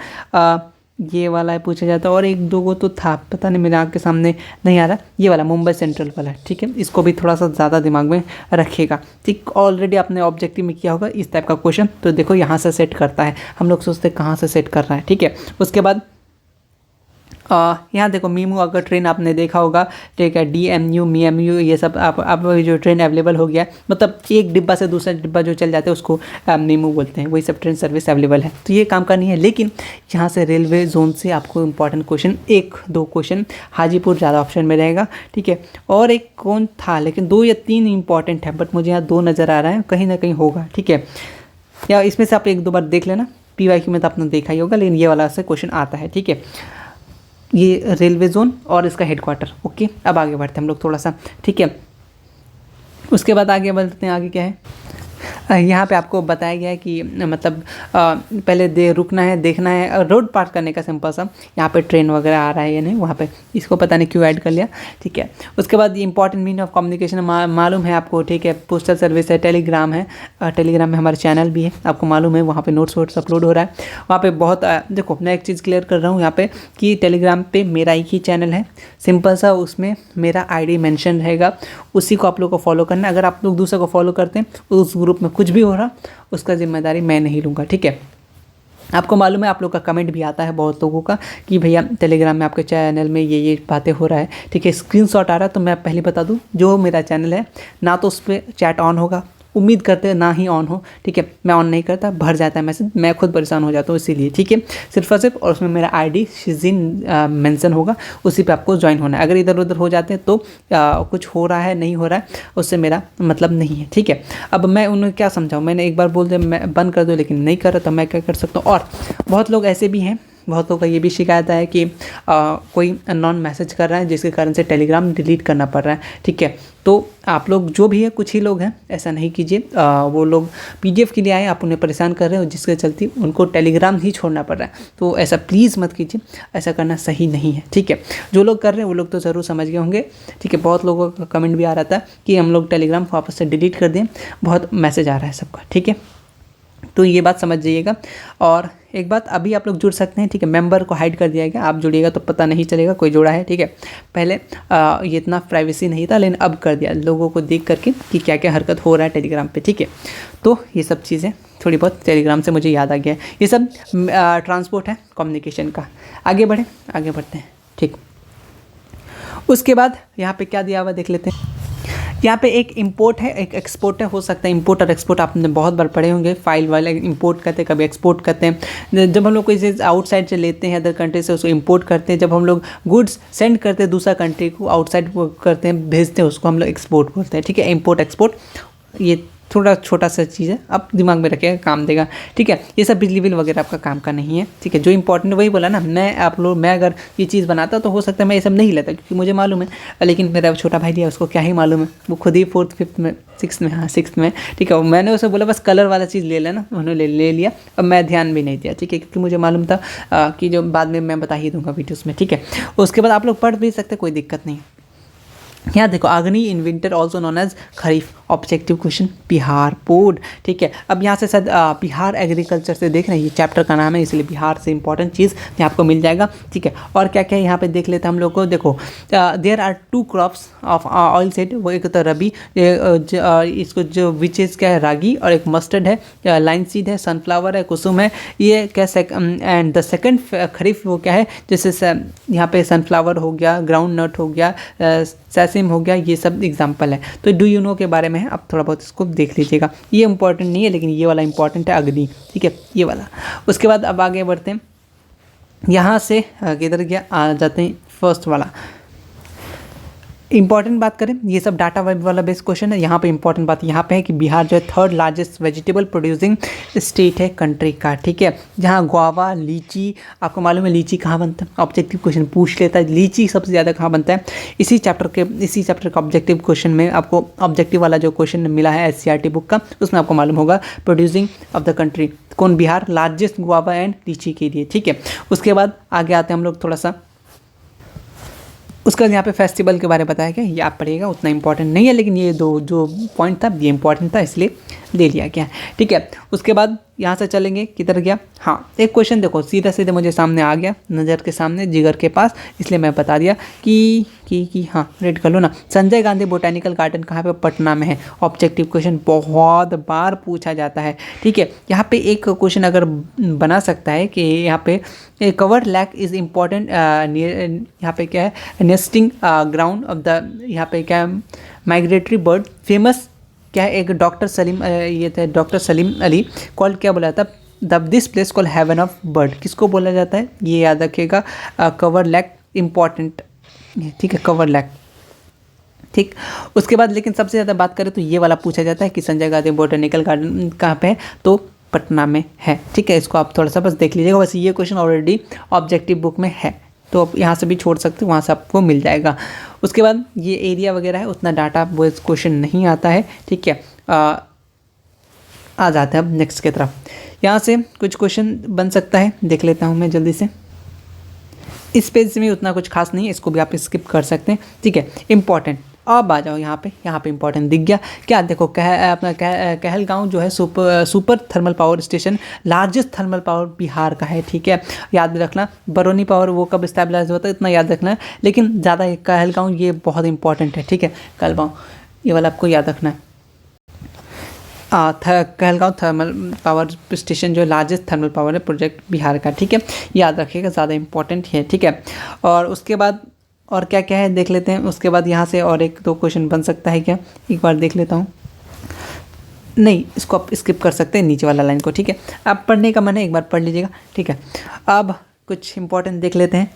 ये वाला पूछा जाता है। और एक दो को तो था, पता नहीं, मेरे आँख के सामने नहीं आ रहा, ये वाला मुंबई सेंट्रल वाला, ठीक है। इसको भी थोड़ा सा ज़्यादा दिमाग में रखिएगा, ठीक। ऑलरेडी आपने ऑब्जेक्टिव में किया होगा इस टाइप का क्वेश्चन, तो देखो यहाँ से सेट करता है। हम लोग सोचते हैं कहाँ से सेट कर रहा है, ठीक है। उसके बाद यहाँ देखो मीमू, अगर ट्रेन आपने देखा होगा, ठीक है, DMU MU ये सब आप जो ट्रेन अवेलेबल हो गया, मतलब एक डिब्बा से दूसरा डिब्बा जो चल जाते हैं उसको मीमू बोलते हैं, वही सब ट्रेन सर्विस अवेलेबल है। तो ये काम का नहीं है, लेकिन यहाँ से रेलवे जोन से आपको इंपॉर्टेंट क्वेश्चन 1-2 क्वेश्चन, हाजीपुर ज़्यादा ऑप्शन में रहेगा, ठीक है। और एक कौन था, लेकिन 2 या 3 इंपॉर्टेंट है, बट मुझे यहाँ 2 नज़र आ रहा है, कहीं ना कहीं होगा, ठीक है। या इसमें से आप 1-2 बार देख लेना, PYQ में तो आपने देखा ही होगा, लेकिन ये वाला से क्वेश्चन आता है, ठीक है। ये रेलवे जोन और इसका हेडक्वार्टर, ओके। अब आगे बढ़ते हैं हम लोग थोड़ा सा, ठीक है। उसके बाद आगे बढ़ते हैं, आगे क्या है, यहाँ पे आपको बताया गया है कि मतलब पहले रुकना है, देखना है, रोड पार करने का सिंपल सा, यहाँ पे ट्रेन वगैरह आ रहा है या नहीं, वहाँ पे इसको पता नहीं क्यों ऐड कर लिया, ठीक है। उसके बाद इंपॉर्टेंट मीन ऑफ कम्युनिकेशन मालूम है आपको, ठीक है। पोस्टल सर्विस है, टेलीग्राम है, टेलीग्राम में हमारा चैनल भी है, आपको मालूम है, वहाँ पे नोट्स वोट्स अपलोड हो रहा है। वहाँ पे बहुत देखो, मैं एक चीज़ क्लियर कर रहा हूँ यहाँ पे कि टेलीग्राम पे मेरा एक ही चैनल है, सिंपल सा, उसमें मेरा ID मेंशन रहेगा, उसी को आप लोग को फॉलो करना है। अगर आप लोग दूसरे को फॉलो करते हैं उस ग्रुप में कुछ भी हो रहा, उसका जिम्मेदारी मैं नहीं लूँगा, ठीक है। आपको मालूम है, आप लोग का कमेंट भी आता है बहुत लोगों का कि भैया टेलीग्राम में आपके चैनल में ये बातें हो रहा है, ठीक है, स्क्रीनशॉट आ रहा है। तो मैं पहले बता दूं, जो मेरा चैनल है ना तो उस पर चैट ऑन होगा, उम्मीद करते हैं ना ही ऑन हो, ठीक है। मैं ऑन नहीं करता, भर जाता है मैसेज, मैं खुद परेशान हो जाता हूँ, इसीलिए, ठीक है, सिर्फ और सिर्फ। और उसमें मेरा ID शिजिन मेंशन होगा, उसी पे आपको ज्वाइन होना है। अगर इधर उधर हो जाते हैं तो कुछ हो रहा है, नहीं हो रहा है, उससे मेरा मतलब नहीं है, ठीक है। अब मैं उन्हें क्या समझाऊँ, मैंने एक बार बोल दिया मैं बंद कर दूँ, लेकिन नहीं कर रहा, तो मैं क्या कर सकता हूँ। और बहुत लोग ऐसे भी हैं, बहुत लोगों का ये भी शिकायत है कि कोई अननोन मैसेज कर रहा है, जिसके कारण से टेलीग्राम डिलीट करना पड़ रहा है, ठीक है। तो आप लोग जो भी है, कुछ ही लोग हैं, ऐसा नहीं कीजिए। वो लोग PDF के लिए आए, आप उन्हें परेशान कर रहे हो, जिसके चलते उनको टेलीग्राम ही छोड़ना पड़ रहा है। तो ऐसा प्लीज़ मत कीजिए, ऐसा करना सही नहीं है, ठीक है। जो लोग कर रहे हैं वो लोग तो ज़रूर समझ गए होंगे, ठीक है। बहुत लोगों का कमेंट भी आ रहा था कि हम लोग टेलीग्राम वापस से डिलीट कर दें, बहुत मैसेज आ रहा है सबका, ठीक है। तो ये बात समझ जाइएगा। और एक बात, अभी आप लोग जुड़ सकते हैं, ठीक है। मेंबर को हाइड कर दिया गया, आप जुड़िएगा तो पता नहीं चलेगा कोई जुड़ा है, ठीक है। पहले ये इतना प्राइवेसी नहीं था, लेकिन अब कर दिया लोगों को देख करके कि क्या क्या हरकत हो रहा है टेलीग्राम पे, ठीक है। तो ये सब चीज़ें थोड़ी बहुत टेलीग्राम से मुझे याद आ गया है, ये सब ट्रांसपोर्ट है कम्युनिकेशन का। आगे बढ़ते हैं, ठीक। उसके बाद यहाँ पे क्या दिया हुआ देख लेते हैं। यहाँ पे एक इंपोर्ट है, एक एक्सपोर्ट है। हो सकता है इंपोर्ट और एक्सपोर्ट आपने बहुत बार पढ़े होंगे। फाइल वाले इंपोर्ट करते हैं, कभी एक्सपोर्ट करते हैं। जब हम लोग कोई चीज़ आउटसाइड से लेते हैं अदर कंट्री से, उसको इंपोर्ट करते हैं। जब हम लोग गुड्स सेंड करते हैं दूसरा कंट्री को, आउटसाइड करते हैं, भेजते हैं, उसको हम लोग एक्सपोर्ट बोलते हैं। ठीक है, इंपोर्ट एक्सपोर्ट ये थोड़ा छोटा सा चीज़ है, आप दिमाग में रखिएगा, काम देगा। ठीक है, ये सब बिजली बिल वगैरह आपका काम का नहीं है। ठीक है, जो इंपॉर्टेंट वही बोला ना, मैं अगर ये चीज़ बनाता तो हो सकता है मैं ये सब नहीं लेता, क्योंकि मुझे मालूम है। लेकिन मेरा छोटा भाई दिया, उसको क्या ही मालूम है, वो खुद ही 4th 5th में 6th में, हाँ 6th में। ठीक है, मैंने उसे बोला बस कलर वाला चीज़ ले लेना, उन्होंने ले लिया। अब मैं ध्यान भी नहीं दिया। ठीक है, क्योंकि मुझे मालूम था कि जो बाद में मैं बता ही दूंगा वीडियोज़ में। ठीक है, उसके बाद आप लोग पढ़ भी सकते, कोई दिक्कत नहीं। यहाँ देखो, अग्नि in winter also known as kharif. Objective question, Bihar board. ठीक है, अब यहाँ से सर बिहार एग्रीकल्चर से देख रहे हैं, ये चैप्टर का नाम है, इसलिए बिहार से इंपॉर्टेंट चीज़ यहाँ आपको मिल जाएगा। ठीक है, और क्या क्या यहाँ पे देख लेते हैं हम लोग को। देखो, there are 2 crops of oil seed. वो एक तो रबी, इसको जो विच इज़ क्या है, रागी, और एक मस्टर्ड है, लाइन सीड है, सनफ्लावर है, कुसुम है। ये क्या एंड द सेकंड खरीफ वो क्या है, जैसे यहाँ पे सनफ्लावर हो गया, ग्राउंड नट हो गया, सैसिम हो गया, ये सब एग्जाम्पल है। तो डू यू नो के बारे में है, आप थोड़ा बहुत इसको देख लीजिएगा। ये इंपॉर्टेंट नहीं है, लेकिन ये वाला इंपॉर्टेंट है, अग्नि। ठीक है, ये वाला। उसके बाद अब आगे बढ़ते हैं, यहाँ से किधर गया, आ जाते हैं फर्स्ट वाला। इंपॉर्टेंट बात करें, ये सब डाटा वेब वाला बेस्ड क्वेश्चन है। यहाँ पे इंपॉर्टेंट बात यहाँ पे है कि बिहार जो है 3rd largest vegetable producing state है कंट्री का। ठीक है, जहाँ गुआवा, लीची, आपको मालूम है लीची कहाँ बनता है, ऑब्जेक्टिव क्वेश्चन पूछ लेता है, लीची सबसे ज़्यादा कहाँ बनता है। इसी चैप्टर का ऑब्जेक्टिव क्वेश्चन में आपको ऑब्जेक्टिव वाला जो क्वेश्चन मिला है SCRT बुक का, उसमें आपको मालूम होगा प्रोड्यूसिंग ऑफ द कंट्री कौन, बिहार लार्जेस्ट गुआवा एंड लीची के लिए। ठीक है, उसके बाद आगे आते हैं हम लोग थोड़ा सा। उसका यहाँ पे फेस्टिवल के बारे में बताया गया, ये आप पढ़िएगा, उतना इंपॉर्टेंट नहीं है, लेकिन ये दो जो पॉइंट था ये इंपॉर्टेंट था, इसलिए ले लिया गया। ठीक है, उसके बाद यहाँ से चलेंगे, किधर गया, हाँ एक क्वेश्चन देखो सीधा सीधे मुझे सामने आ गया, नज़र के सामने, जिगर के पास, इसलिए मैं बता दिया कि हाँ रेड कर लो ना। संजय गांधी बोटैनिकल गार्डन कहाँ पे, पटना में है। ऑब्जेक्टिव क्वेश्चन बहुत बार पूछा जाता है। ठीक है, यहाँ पे एक क्वेश्चन अगर बना सकता है कि यहाँ पे कवर लैक इज़ इम्पॉर्टेंट, यहाँ पे क्या है, नेस्टिंग ग्राउंड ऑफ द, यहाँ पे क्या है, माइग्रेटरी बर्ड। फेमस क्या है, एक डॉक्टर सलीम, ये थे डॉक्टर सलीम अली, कॉल क्या बोला था, this place call heaven of bird, किसको बोला जाता है, ये याद रखिएगा। कवर लैक इम्पॉर्टेंट, ठीक है, कवर लैक। ठीक, उसके बाद लेकिन सबसे ज़्यादा बात करें तो ये वाला पूछा जाता है कि संजय गांधी बोटैनिकल गार्डन कहाँ पे है, तो पटना में है। ठीक है, इसको आप थोड़ा सा बस देख लीजिएगा। वैसे ये क्वेश्चन ऑलरेडी ऑब्जेक्टिव बुक में है, तो आप यहाँ से भी छोड़ सकते हो, वहाँ से आपको मिल जाएगा। उसके बाद ये एरिया वगैरह है, उतना डाटा वो क्वेश्चन नहीं आता है। ठीक है, आ जाते हैं अब नेक्स्ट की तरफ। यहाँ से कुछ क्वेश्चन बन सकता है, देख लेता हूँ मैं जल्दी से। इस पेज में उतना कुछ खास नहीं है, इसको भी आप स्किप कर सकते हैं। ठीक है, इंपॉर्टेंट। अब आ जाओ यहाँ पे इंपॉर्टेंट दिख गया क्या, देखो अपना कहलगांव जो है super thermal power station, largest thermal power Bihar का है। ठीक है, याद रखना। बरौनी पावर वो कब इस्टेब्लिश हुआ था, इतना याद रखना है, लेकिन ज़्यादा कहलगांव ये बहुत इंपॉर्टेंट है। ठीक है, कहलगांव ये वाला आपको याद रखना है। कहलगांव थर्मल पावर स्टेशन जो लार्जेस्ट थर्मल पावर है प्रोजेक्ट बिहार का। ठीक है, याद रखिएगा, ज़्यादा इंपॉर्टेंट है। ठीक है, और उसके बाद और क्या क्या है देख लेते हैं। उसके बाद यहाँ से और 1-2 क्वेश्चन बन सकता है क्या, एक बार देख लेता हूँ। नहीं, इसको आप स्किप कर सकते हैं, नीचे वाला लाइन को। ठीक है, आप पढ़ने का मन है एक बार पढ़ लीजिएगा। ठीक है, अब कुछ इंपॉर्टेंट देख लेते हैं।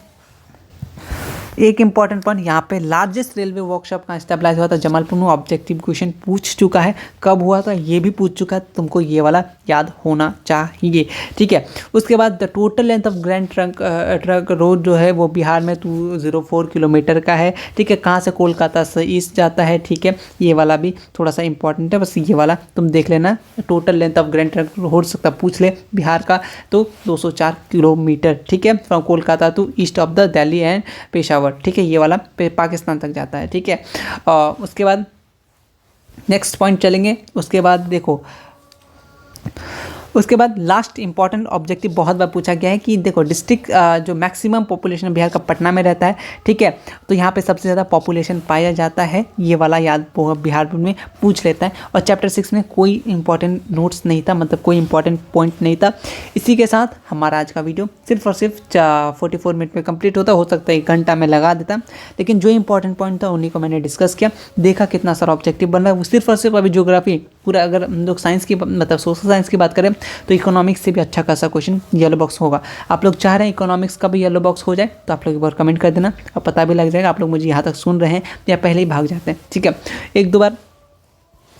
एक इंपॉर्टेंट पॉइंट यहाँ पे, लार्जेस्ट रेलवे वर्कशॉप कहाँ स्टेबलाइज हुआ था, जमालपुर में। ऑब्जेक्टिव क्वेश्चन पूछ चुका है, कब हुआ था ये भी पूछ चुका है, तुमको ये वाला याद होना चाहिए। ठीक है, उसके बाद the total length of grand trunk road जो है वो बिहार में 204 किलोमीटर का है। ठीक है, कहाँ से, कोलकाता से ईस्ट जाता है। ठीक है, ये वाला भी थोड़ा सा इंपॉर्टेंट है, बस ये वाला तुम देख लेना। Total length of grand trunk हो सकता पूछ ले बिहार का, तो 204 किलोमीटर। ठीक है, from Kolkata to east of the Delhi and Peshawar. ठीक है, ये वाला पाकिस्तान तक जाता है। ठीक है, उसके बाद नेक्स्ट पॉइंट चलेंगे। उसके बाद देखो, उसके बाद लास्ट इंपॉर्टेंट ऑब्जेक्टिव बहुत बार पूछा गया है कि देखो डिस्ट्रिक्ट जो मैक्सिमम पॉपुलेशन बिहार का पटना में रहता है, ठीक है, तो यहाँ पे सबसे ज़्यादा पॉपुलेशन पाया जाता है, ये वाला याद बिहार में पूछ लेता है। और चैप्टर 6 में कोई इंपॉर्टेंट नोट्स नहीं था, मतलब कोई इंपॉर्टेंट पॉइंट नहीं था। इसी के साथ हमारा आज का वीडियो सिर्फ और सिर्फ 44 मिनट में कंप्लीट होता, हो सकता है 1 घंटा में लगा देता, लेकिन जो इंपॉर्टेंट पॉइंट था उन्हीं को मैंने डिस्कस किया। देखा कितना सारा ऑब्जेक्टिव बन रहा है, वो सिर्फ और सिर्फ अभी ज्योग्राफी पूरा, अगर हम लोग साइंस की मतलब सोशल साइंस की बात करें तो इकोनॉमिक्स से भी अच्छा खासा क्वेश्चन येलो बॉक्स होगा। आप लोग चाह रहे हैं इकोनॉमिक्स का भी येलो बॉक्स हो जाए तो आप लोग एक बार कमेंट कर देना और पता भी लग जाएगा आप लोग मुझे यहाँ तक सुन रहे हैं या पहले ही भाग जाते हैं, ठीक है। 1-2 बार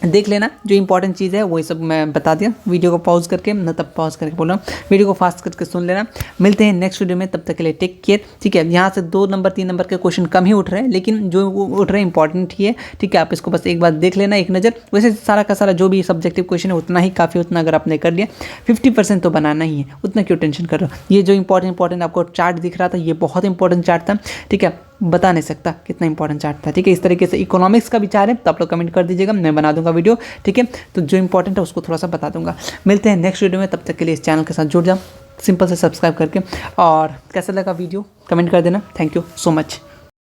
देख लेना, जो इंपॉर्टेंट चीज़ है वही सब मैं बता दिया। वीडियो को पॉज करके, मैं तब पॉज करके बोल रहा हूँ, वीडियो को फास्ट करके सुन लेना। मिलते हैं नेक्स्ट वीडियो में, तब तक के लिए टेक केयर, ठीक है। यहाँ से 2 नंबर 3 नंबर के क्वेश्चन कम ही उठ रहे हैं, लेकिन जो उठ रहे हैं इंपॉर्टेंट ही है, ठीक है। आप इसको बस एक बार देख लेना, एक नज़र। वैसे सारा का सारा जो भी सब्जेक्टिव क्वेश्चन है उतना ही काफ़ी, उतना अगर आपने कर लिया 50% तो बनाना ही है, उतना क्यों टेंशन कर रहे हो। ये जो इंपॉर्टेंट आपको चार्ट दिख रहा था, ये बहुत इंपॉर्टेंट चार्ट था, ठीक है, बता नहीं सकता कितना इंपॉर्टेंट चार्ट था, ठीक है। इस तरीके से इकोनॉमिक्स का विचार है तो आप लोग कमेंट कर दीजिएगा, मैं बना दूंगा वीडियो, ठीक है। तो जो इंपॉर्टेंट है उसको थोड़ा सा बता दूंगा। मिलते हैं नेक्स्ट वीडियो में, तब तक के लिए इस चैनल के साथ जुड़ जाओ सिंपल से सब्सक्राइब करके। और कैसा लगा वीडियो कमेंट कर देना। Thank you so much.